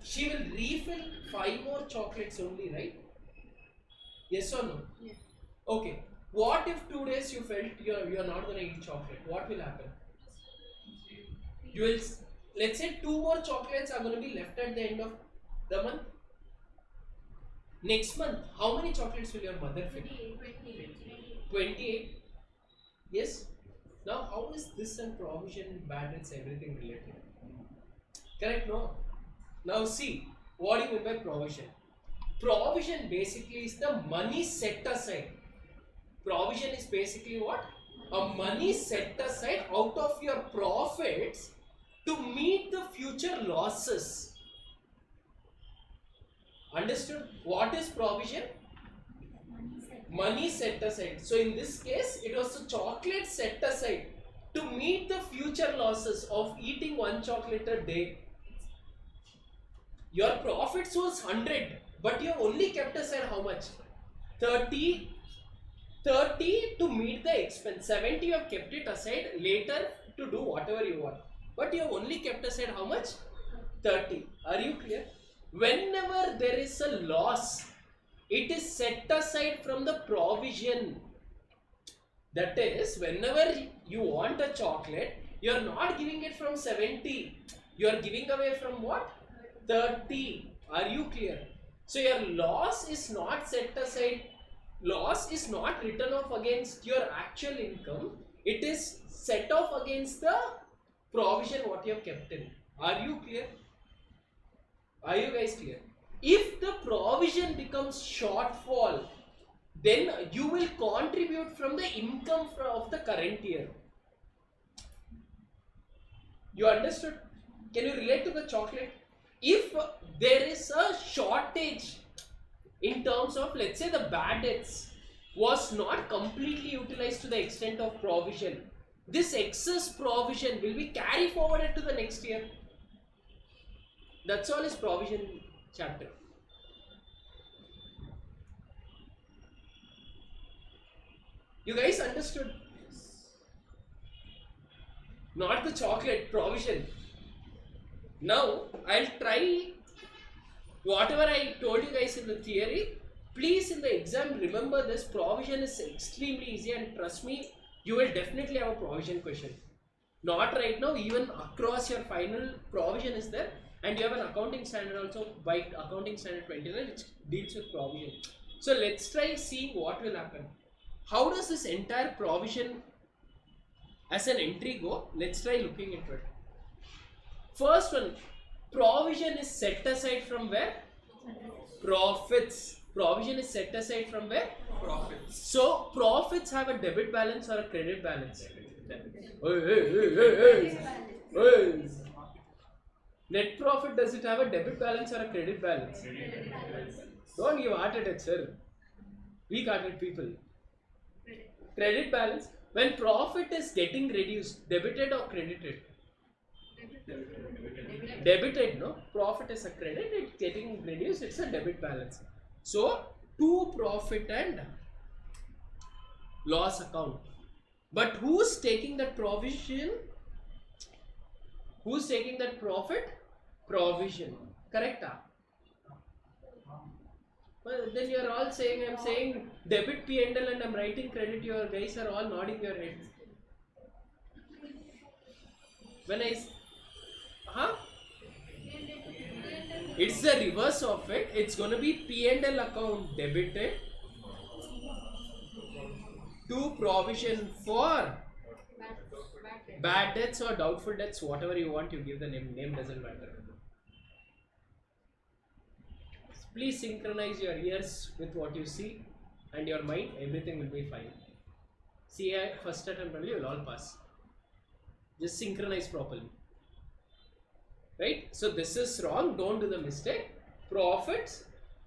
She will refill 5 more chocolates only, right? Yes or no? Yes. Okay. What if 2 days you felt you're not going to eat chocolate? What will happen? You will, let's say 2 more chocolates are going to be left at the end of the month. Next month, how many chocolates will your mother fill? 28. Yes. Now, how is this and provision, bandits, everything related? Correct? No. Now see, what do you mean by provision? Provision basically is the money set aside. Provision is basically what? A money set aside out of your profits to meet the future losses. Understood? What is provision? Money set aside. So in this case, it was a chocolate set aside to meet the future losses of eating one chocolate a day. Your profits was 100, but you only kept aside how much? 30 to meet the expense. 70 you have kept it aside later to do whatever you want. But you have only kept aside how much? 30. Are you clear? Whenever there is a loss, it is set aside from the provision. That is, whenever you want a chocolate, you are not giving it from 70. You are giving away from what? 30. Are you clear? So your loss is not set aside. Loss is not written off against your actual income. It is set off against the provision what you have kept in. Are you clear? Are you guys clear? If the provision becomes shortfall, then you will contribute from the income of the current year. You understood? Can you relate to the chocolate? If there is a shortage in terms of, let's say, the bad debts was not completely utilized to the extent of provision, this excess provision will be carried forward to the next year. That's all is provision chapter. You guys understood? Not the chocolate, provision. Now, I'll try whatever I told you guys in the theory. Please in the exam remember this. Provision is extremely easy and trust me, you will definitely have a provision question. Not right now, even across your final provision is there. And you have an accounting standard also by accounting standard 29 which deals with provision. So let's try seeing what will happen. How does this entire provision as an entry go? Let's try looking into it. First one, provision is set aside from where? Profits. Provision is set aside from where? Profits. So profits have a debit balance or a credit balance? Hey. Net profit, does it have a debit balance or a credit balance? Don't give heart attack, sir. Weak-hearted people. Credit balance. When profit is getting reduced, debited or credited? Debited, no? Profit is a credit, it's getting reduced, it's a debit balance. So, to profit and loss account. But who's taking that provision? Who's taking that profit? Provision. Correct? Well, then you are all saying, I'm saying debit P&L and I'm writing credit, your guys are all nodding your heads. When I... Huh? It's the reverse of it. It's going to be P&L account debited to provision for bad debts or doubtful debts, whatever you want, you give the name. Name doesn't matter. Please synchronize your ears with what you see and your mind. Everything will be fine. See, first attempt only, you'll all pass. Just synchronize properly. Right? So this is wrong. Don't do the mistake. Profits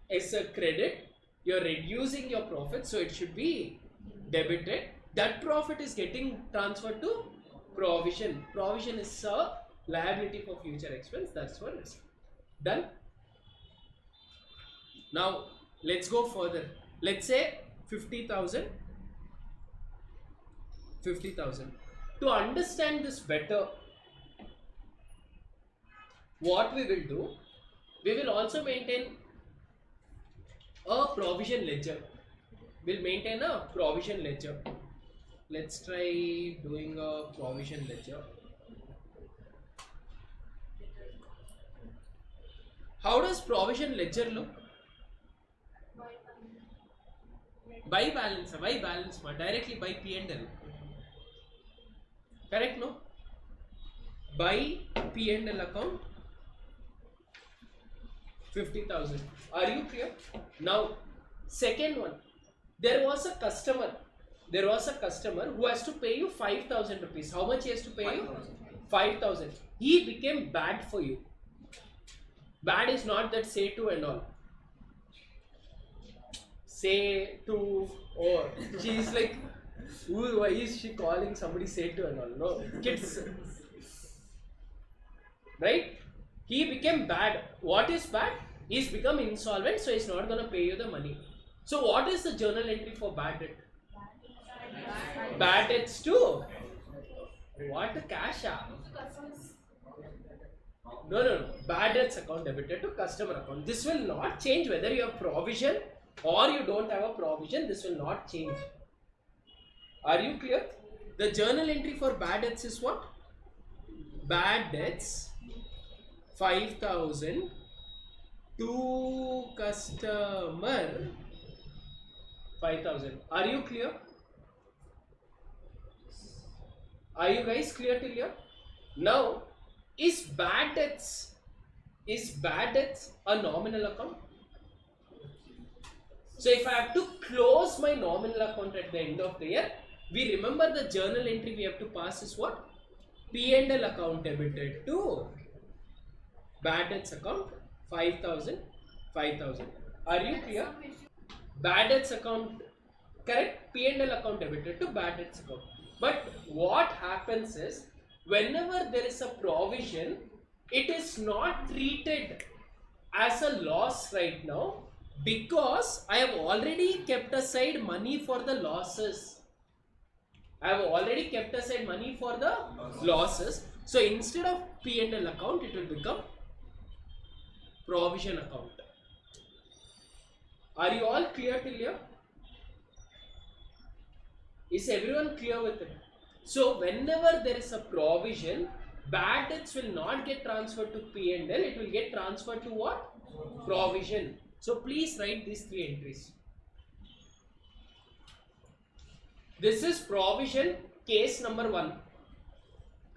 is a credit. You're reducing your profit, so it should be debited. That profit is getting transferred to provision. Provision is a liability for future expense. That's what it's done. Now let's go further. Let's say 50,000. 50,000. To understand this better, what we will do, we will also maintain a provision ledger. We'll maintain a provision ledger. Let's try doing a provision ledger. How does provision ledger look? By balance, directly by P&L. Correct, no? By P&L account 50,000. Are you clear? Now, second one, there was a customer who has to pay you 5,000 rupees. How much he has to pay you? 5,000. He became bad for you. Bad is not that say to and all. Say to, or she's like, why is she calling somebody say to and all? No, kids. Right? He became bad. What is bad? He's become insolvent, so he's not going to pay you the money. So what is the journal entry for bad debt? Bad debts too. What? Cash? No. Bad debts account debited to customer account. This will not change whether you have provision or you don't have a provision. This will not change. Are you clear? The journal entry for bad debts is what? Bad debts 5,000 to customer 5,000. Are you clear? Are you guys clear till here? Now, is bad debts a nominal account? So if I have to close my nominal account at the end of the year, we remember the journal entry we have to pass is what? P&L account debited to bad debts account 5,000. Are you clear? Bad debts account, correct? P&L account debited to bad debts account. But what happens is, whenever there is a provision, it is not treated as a loss right now because I have already kept aside money for the losses. So instead of P&L account, it will become provision account. Are you all clear till here? Is everyone clear with it? So whenever there is a provision, bad debts will not get transferred to P&L, it will get transferred to what? Provision. So please write these three entries. This is provision case number 1.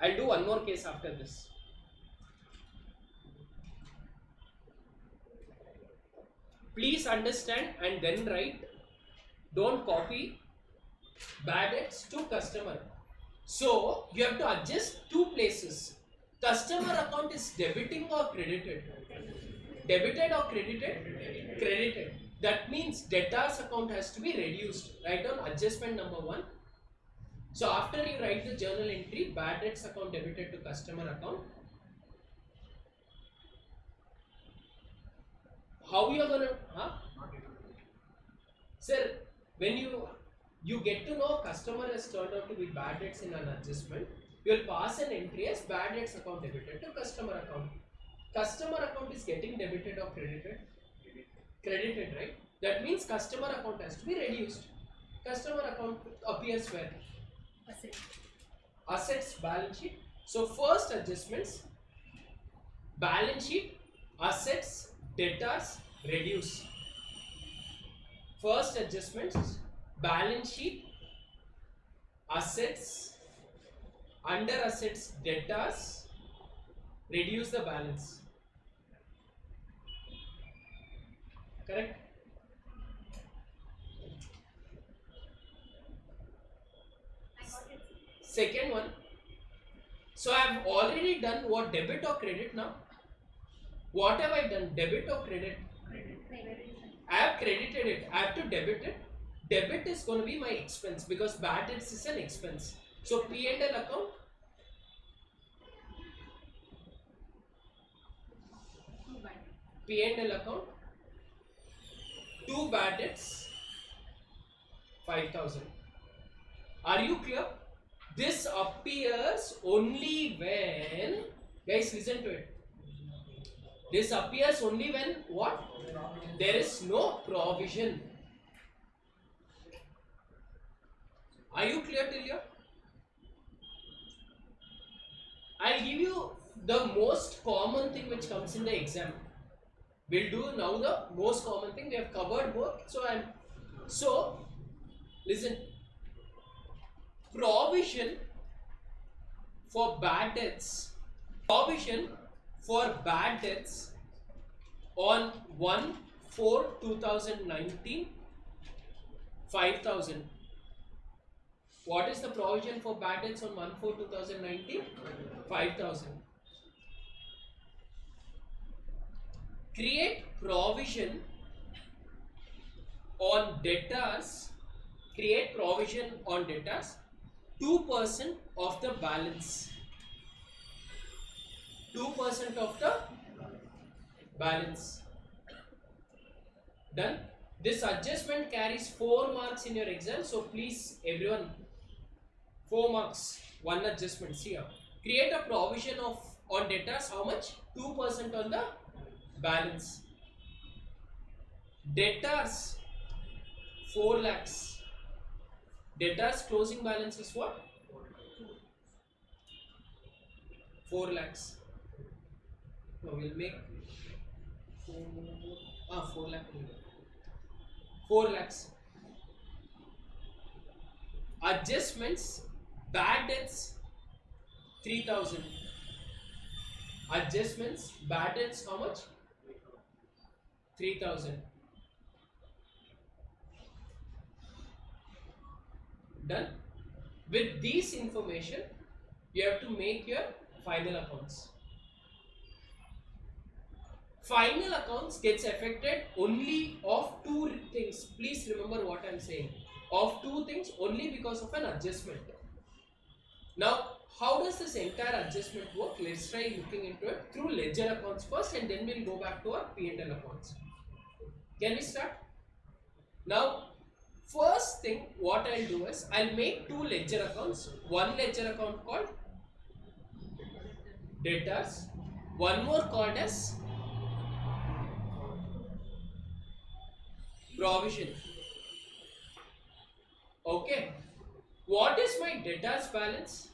I'll do one more case after this. Please understand and then write. Don't copy. Bad debts to customer. So you have to adjust two places. Customer account is debiting or credited? Debited or credited? Credited. That means debtors account has to be reduced. Write down adjustment number 1. So after you write the journal entry, bad debts account debited to customer account. How you are gonna? Sir, when you get to know customer has turned out to be bad debts in an adjustment, you will pass an entry as bad debts account debited to customer account. Customer account is getting debited or credited? Credited, right? That means customer account has to be reduced. Customer account appears where? Assets, balance sheet. So first adjustments, balance sheet, assets, debtors, reduce. First adjustments, balance sheet, assets, under assets, debtors, reduce the balance. Correct? Second one. So I have already done what, debit or credit now? What have I done? Debit or credit? I have credited it. I have to debit it. Debit is going to be my expense because bad debts is an expense. So P&L account. P&L account. 2 bad debts. 5,000. Are you clear? This appears only when, guys, listen to it. This appears only when what? There is no provision. Are you clear till here? I'll give you the most common thing which comes in the exam. We'll do now the most common thing. We have covered both. So listen. Provision for bad debts. Provision for bad debts on 1/4/2019, 5,000. What is the provision for bad debts on 1/4/2019? 5,000. Create provision on debtors. Create provision on debtors. 2% of the balance. 2% of the balance. Done. This adjustment carries 4 marks in your exam. So please, everyone, 4 marks. One adjustment. See here. Create a provision on debtors. How much? 2% on the balance. Debtors 4 lakhs. Debtors closing balance is what? 4 lakhs. No, we'll make 4 lakh. 4 lakhs. Adjustments, bad debts 3,000. Adjustments, bad debts how much? 3,000. Done. With these information, you have to make your final accounts. Final accounts gets affected only of 2 things. Please remember what I am saying. Of 2 things only because of an adjustment. Now, how does this entire adjustment work? Let's try looking into it through ledger accounts first, and then we'll go back to our P&L accounts. Can we start? Now, first thing what I'll do is I'll make 2 ledger accounts. One ledger account called debtors, one more called as provision. Okay. What is my debtors balance?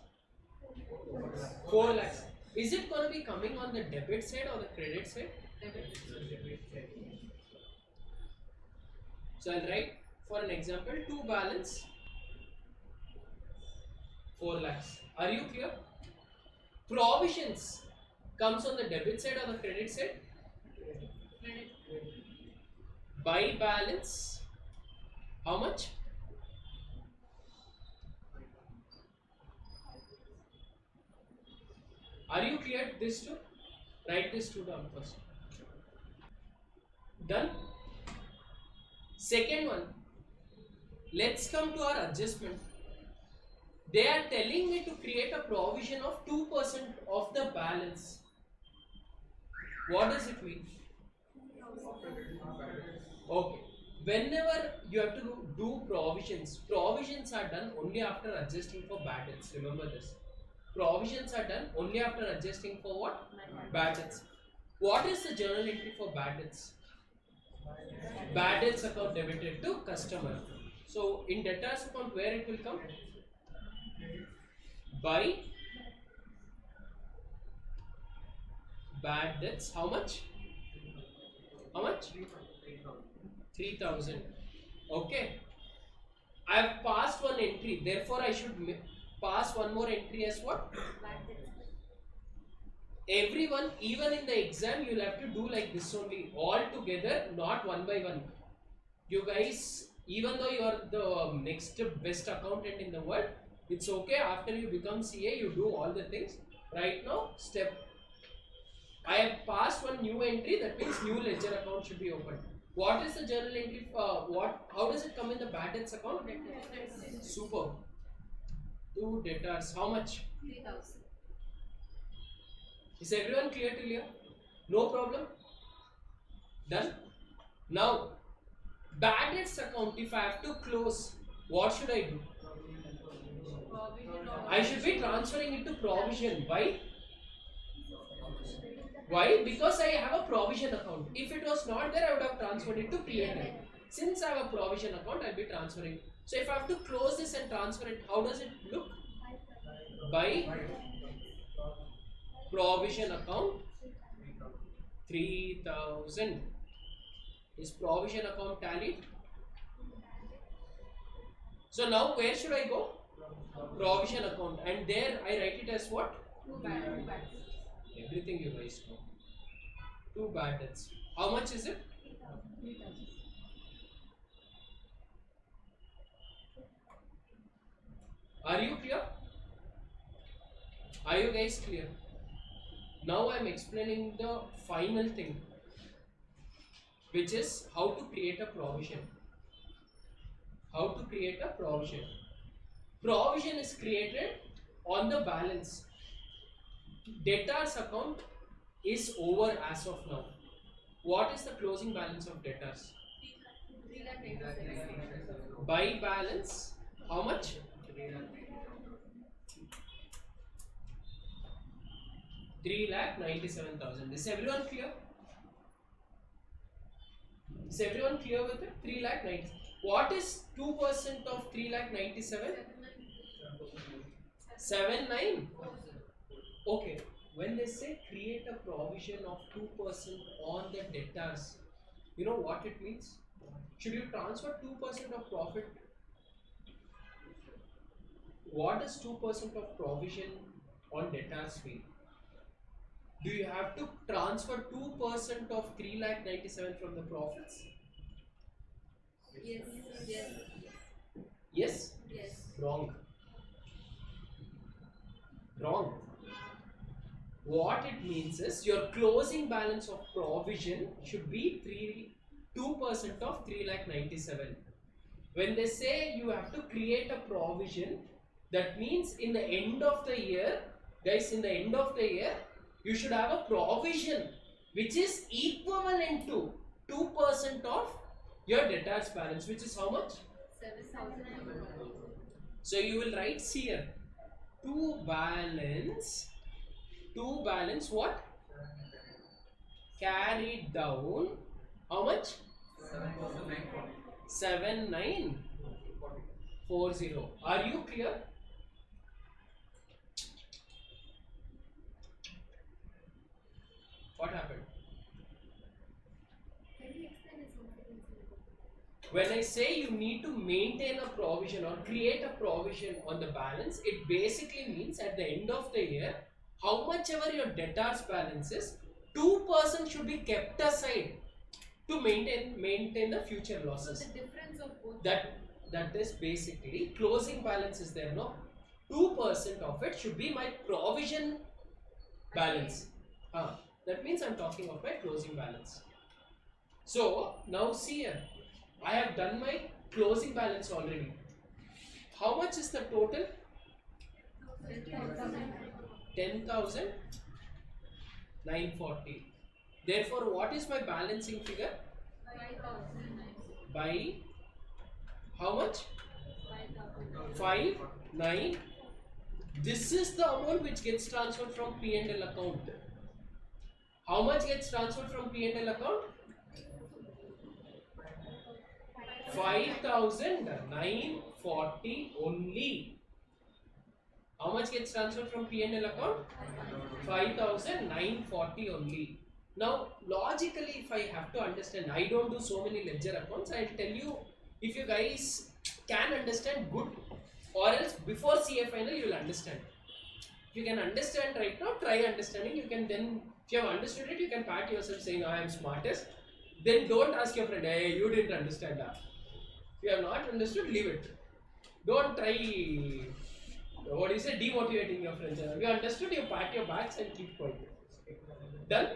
4 lakhs. Is it going to be coming on the debit side or the credit side? So I'll write for an example 2 balance 4 lakhs. Are you clear? Provisions comes on the debit side or the credit side? By balance, how much? Are you clear this two? Write this two down first. Done? Second one, let's come to our adjustment. They are telling me to create a provision of 2% of the balance. What does it mean? Okay. Whenever you have to do provisions, provisions are done only after adjusting for bad debts. Remember this. Provisions are done only after adjusting for what? Bad debts. What is the journal entry for bad debts? Bad debts account debited to customer. So in debtors account, where it will come? By bad debts. How much? How much? 3,000. Okay. I have passed one entry. Therefore, I should pass one more entry as what? Everyone, even in the exam, you'll have to do like this only. All together, not one by one. You guys, even though you are the next best accountant in the world, it's okay. After you become CA, you do all the things. Right now, step. I have passed one new entry. That means new ledger account should be opened. What is the journal entry? How does it come in the bad debts account? Super. 2 debtors. How much? 3,000. Is everyone clear till here? No problem? Done? Now, bad debts account, if I have to close, what should I do? I should be transferring it to provision. Why? Why? Because I have a provision account. If it was not there, I would have transferred it to P&L. Since I have a provision account, I'll be transferring. So if I have to close this and transfer it, how does it look? By provision account 3,000. Is provision account tallied? So now where should I go? Provision account, and there I write it as what? Everything you guys know. 2 bad debts. How much is it? 3,000. Are you clear? Are you guys clear? Now I am explaining the final thing, which is how to create a provision. How to create a provision. Provision is created on the balance. Debtors account is over as of now. What is the closing balance of debtors? 3,97,000. By balance, how much? 3,97,000. Is everyone clear? Is everyone clear with it? 3,90,000. What is 2% of 3,97,000? 7,9. Okay. When they say create a provision of 2% on the debtors, you know what it means? Should you transfer 2% of profit? What does 2% of provision on debtors mean? Do you have to transfer 2% of 3,97,000 from the profits? Yes. Yes. Yes? Yes. Wrong. Wrong. What it means is your closing balance of provision should be 2% of 3,97,000. When they say you have to create a provision, that means in the end of the year, guys, in the end of the year, you should have a provision which is equivalent to 2% of your debtors balance, which is how much? 7,000. So you will write here to balance what? Carried down how much? 7,940. Are you clear? What happened? Can you explain this in syllabus? When I say you need to maintain a provision or create a provision on the balance, it basically means at the end of the year, how much ever your debtors balance is, 2% should be kept aside to maintain the future So losses. the difference of both. That is basically closing balance is there, no? 2% of it should be my provision balance. That means I'm talking of my closing balance. So now see here, I have done my closing balance already. How much is the total? 10,940. Therefore, what is my balancing figure? 5,000. By how much? 5,000. 5, 9. This is the amount which gets transferred from P&L account. How much gets transferred from P&L account? 5,940 only. How much gets transferred from P&L account? 5,940 only. Now, logically, if I have to understand, I don't do so many ledger accounts. I'll tell you, if you guys can understand, good, or else before CA final you will understand. If you can understand right now, try understanding. You can then, if you have understood it, you can pat yourself saying, I am smartest. Then don't ask your friend, hey, you didn't understand that. If you have not understood, leave it. Don't try, what do you say, demotivating your friends. If you understood, you pat your backs and keep quiet. Done?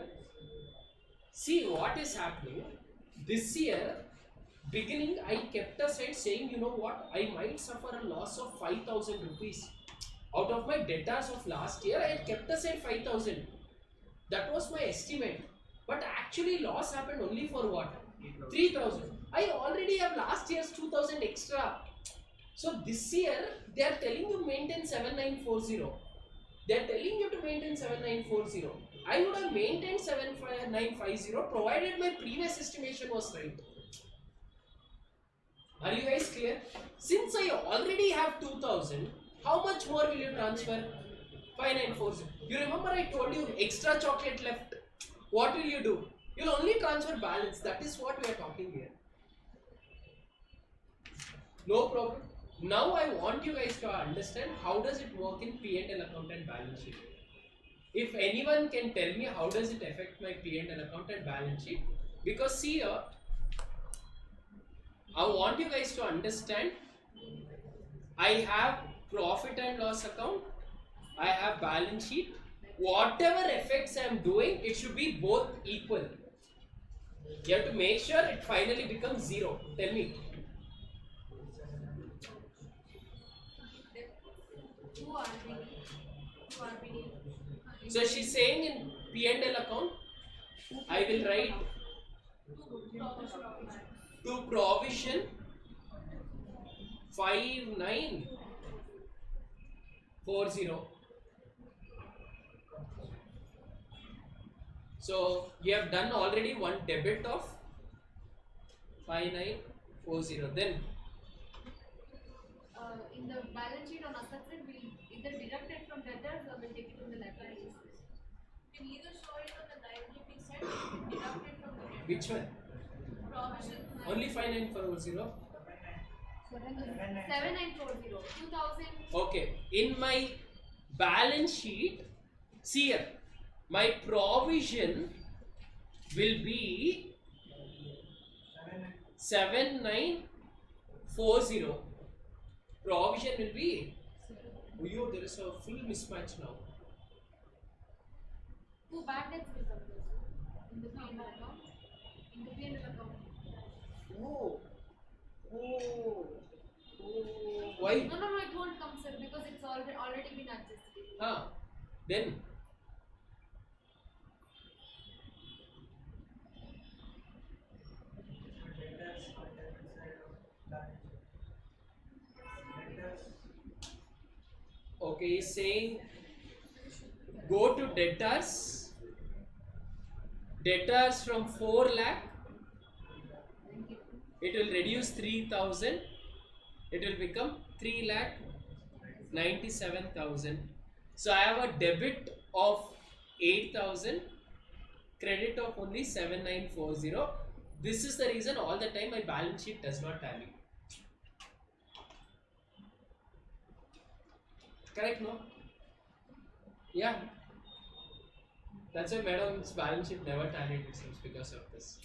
See what is happening. This year, beginning, I kept aside saying, you know what, I might suffer a loss of 5,000 rupees. Out of my debtors of last year, I had kept aside 5,000. That was my estimate. But actually, loss happened only for what? 3,000. I already have last year's 2,000 extra. So this year, they are telling you maintain 7940. They are telling you to maintain 7940. I would have maintained 7950 provided my previous estimation was right. Are you guys clear? Since I already have 2,000, how much more will you transfer? 5940. You remember I told you extra chocolate left. What will you do? You'll only transfer balance. That is what we are talking here. No problem. Now I want you guys to understand how does it work in P&L account and balance sheet. If anyone can tell me how does it affect my P&L account and balance sheet, because see here, I want you guys to understand, I have profit and loss account, I have balance sheet. Whatever effects I am doing, it should be both equal. You have to make sure it finally becomes zero. Tell me. So she's saying in P&L account, I will write to provision 5940. So you have done already one debit of 5940. Then In the balance sheet on asset side, we'll either deduct it from debtors or we'll take it from the liabilities. We can either show it on the liability side or deduct it from the debtors. which one? Provision. Only 5940. 7940. 2,000. Okay. In my balance sheet, see here, my provision will be 7940. Provision will be, oh, there is a full mismatch now. Two bad debts will come also in the P&L account. In the P&L account. Oh. Why? No, it won't come, sir, because it's already been adjusted. Then okay, he's saying go to debtors from 4 lakh, it will reduce 3,000, it will become 3,97,000. So I have a debit of 8,000, credit of only 7940. This is the reason all the time my balance sheet does not tally. Correct, no? Yeah. That's why madam's balance sheet never tallied, it seems, because of this.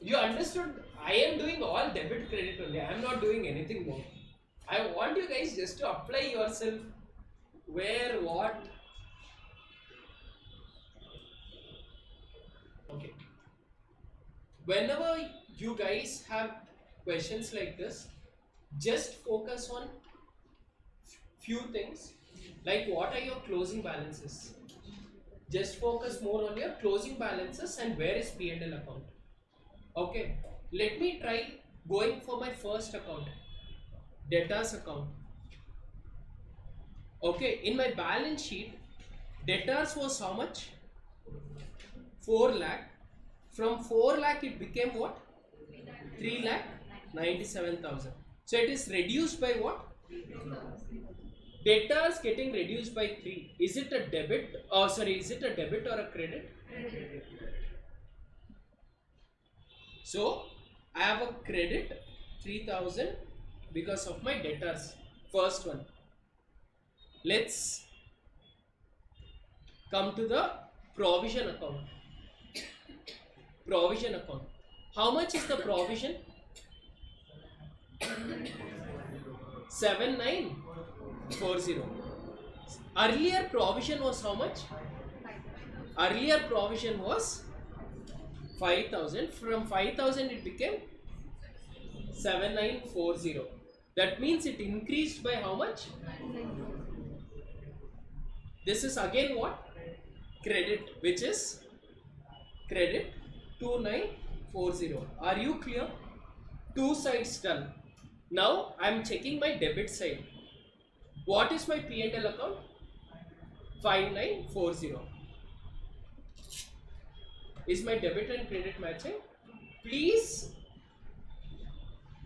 You understood? I am doing all debit credit only. I am not doing anything more. I want you guys just to apply yourself where, what. Okay. Whenever you guys have questions like this, just focus on few things like what are your closing balances. Just focus more on your closing balances and where is P&L account. Okay, let me try going for my first account, debtors account. Okay, in my balance sheet, debtors was how much? 4 lakh. From 4 lakh it became what? 3 lakh 97,000. So it is reduced by what? Debtors getting reduced by 3. Is it a debit? Oh, sorry, is it a debit or a credit? So I have a credit 3,000 because of my debtors. First one. Let's come to the provision account. Provision account. How much is the provision? 7940. Earlier provision was how much? Earlier provision was 5,000. From 5,000 it became 7940. That means it increased by how much? This is again what? Credit, which is credit 2940. Are you clear? Two sides done. Now I am checking my debit side. What is my P&L account? 5940. Is my debit and credit matching? Please,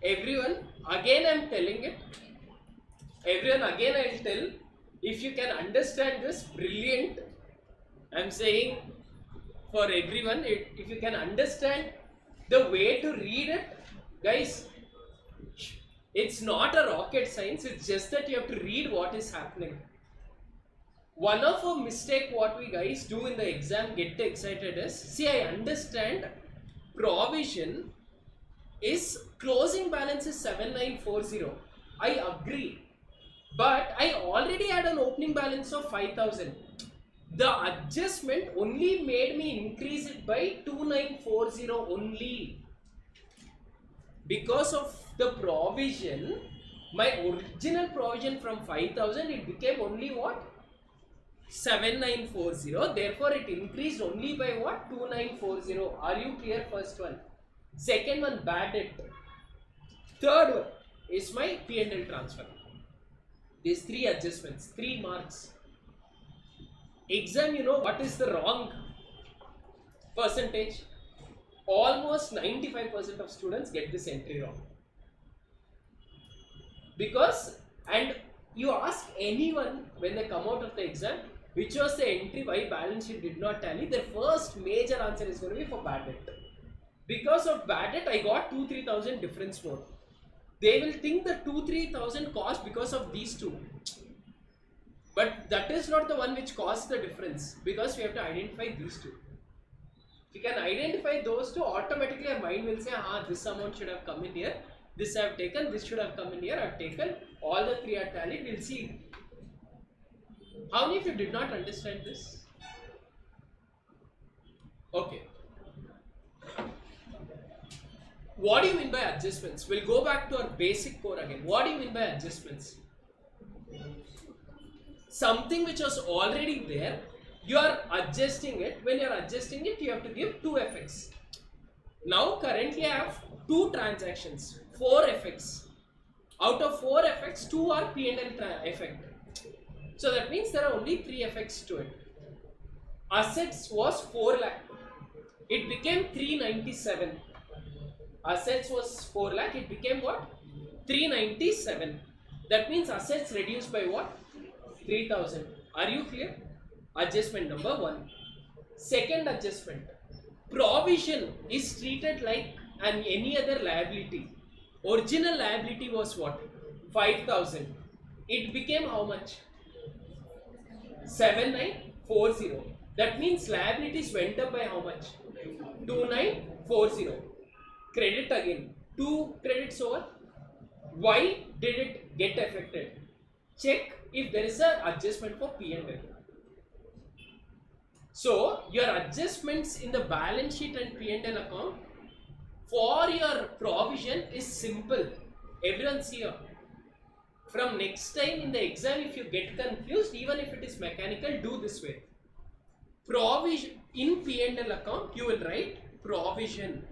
everyone, again I am telling it. Everyone, again I will tell. If you can understand this, brilliant. I am saying for everyone, if you can understand the way to read it, guys, it's not a rocket science. It's just that you have to read what is happening. One of a mistake what we guys do in the exam get excited is, see, I understand provision is closing balance is 7940. I agree. But I already had an opening balance of 5,000. The adjustment only made me increase it by 2940 only. Because of the provision, my original provision from 5,000, it became only what? 7940. Therefore, it increased only by what? 2940. Are you clear? First one. Second one, bad debt. Third one is my P&L transfer. These three adjustments, 3 marks. Exam, you know what is the wrong percentage? Almost 95% of students get this entry wrong. Because, and you ask anyone when they come out of the exam, which was the entry why balance sheet did not tally, their first major answer is going to be for bad debt. Because of bad debt, I got 2-3,000 difference more. They will think the 2-3,000 cost because of these two. But that is not the one which caused the difference, because we have to identify these two. If you can identify those two, automatically our mind will say, this amount should have come in here, this I have taken, this should have come in here, I have taken, all the three are tallied, we'll see. How many of you did not understand this? Okay. What do you mean by adjustments? We'll go back to our basic core again. What do you mean by adjustments? Something which was already there, you are adjusting it. When you are adjusting it, you have to give 2 effects. Now currently I have 2 transactions, 4 effects. Out of 4 effects, 2 are P&L effect. So that means there are only 3 effects to it. Assets was 4 lakh. It became 397. Assets was 4 lakh. It became what? 397. That means assets reduced by what? 3,000. Are you clear? Adjustment number 1. Second adjustment. Provision is treated like any other liability. Original liability was what? 5,000. It became how much? 7940. That means liabilities went up by how much? 2940. credit again. 2 credits over. Why did it get affected? Check if there is an adjustment for P&L. So your adjustments in the balance sheet and P&L account for your provision is simple. Everyone see here. From next time in the exam, if you get confused, even if it is mechanical, do this way. Provision in P&L account, you will write provision.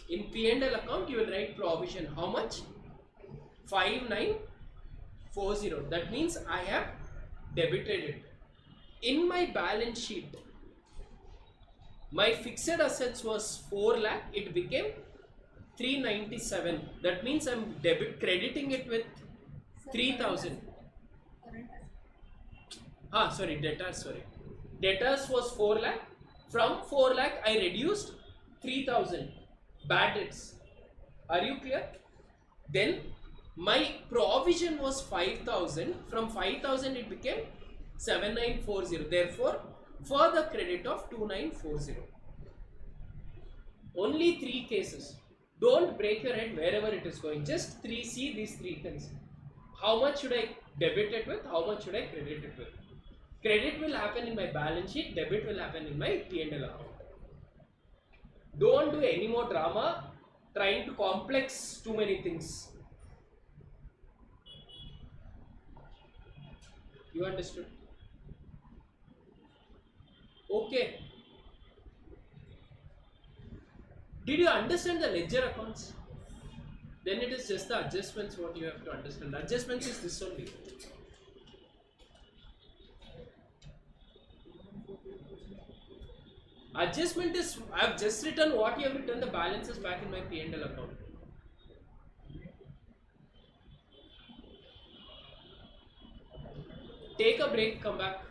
In P&L account, you will write provision. How much? 5940. That means I have debited it. In my balance sheet, my fixed assets was 4 lakh. It became 397. That means I'm crediting it with 3000. Debtors was 4 lakh. From 4 lakh, I reduced 3000. Bad debts. Are you clear? Then my provision was 5000. From 5000, it became 7940. Therefore, further credit of 2940. Only 3 cases. Don't break your head wherever it is going. Just see these 3 things. How much should I debit it with? How much should I credit it with? Credit will happen in my balance sheet. Debit will happen in my P&L account. Don't do any more drama trying to complex too many things. You understood? Okay. Did you understand the ledger accounts? Then it is just the adjustments what you have to understand. Adjustments is this only. Adjustment is, I have just written what you have written the balances back in my P&L account. Take a break, come back.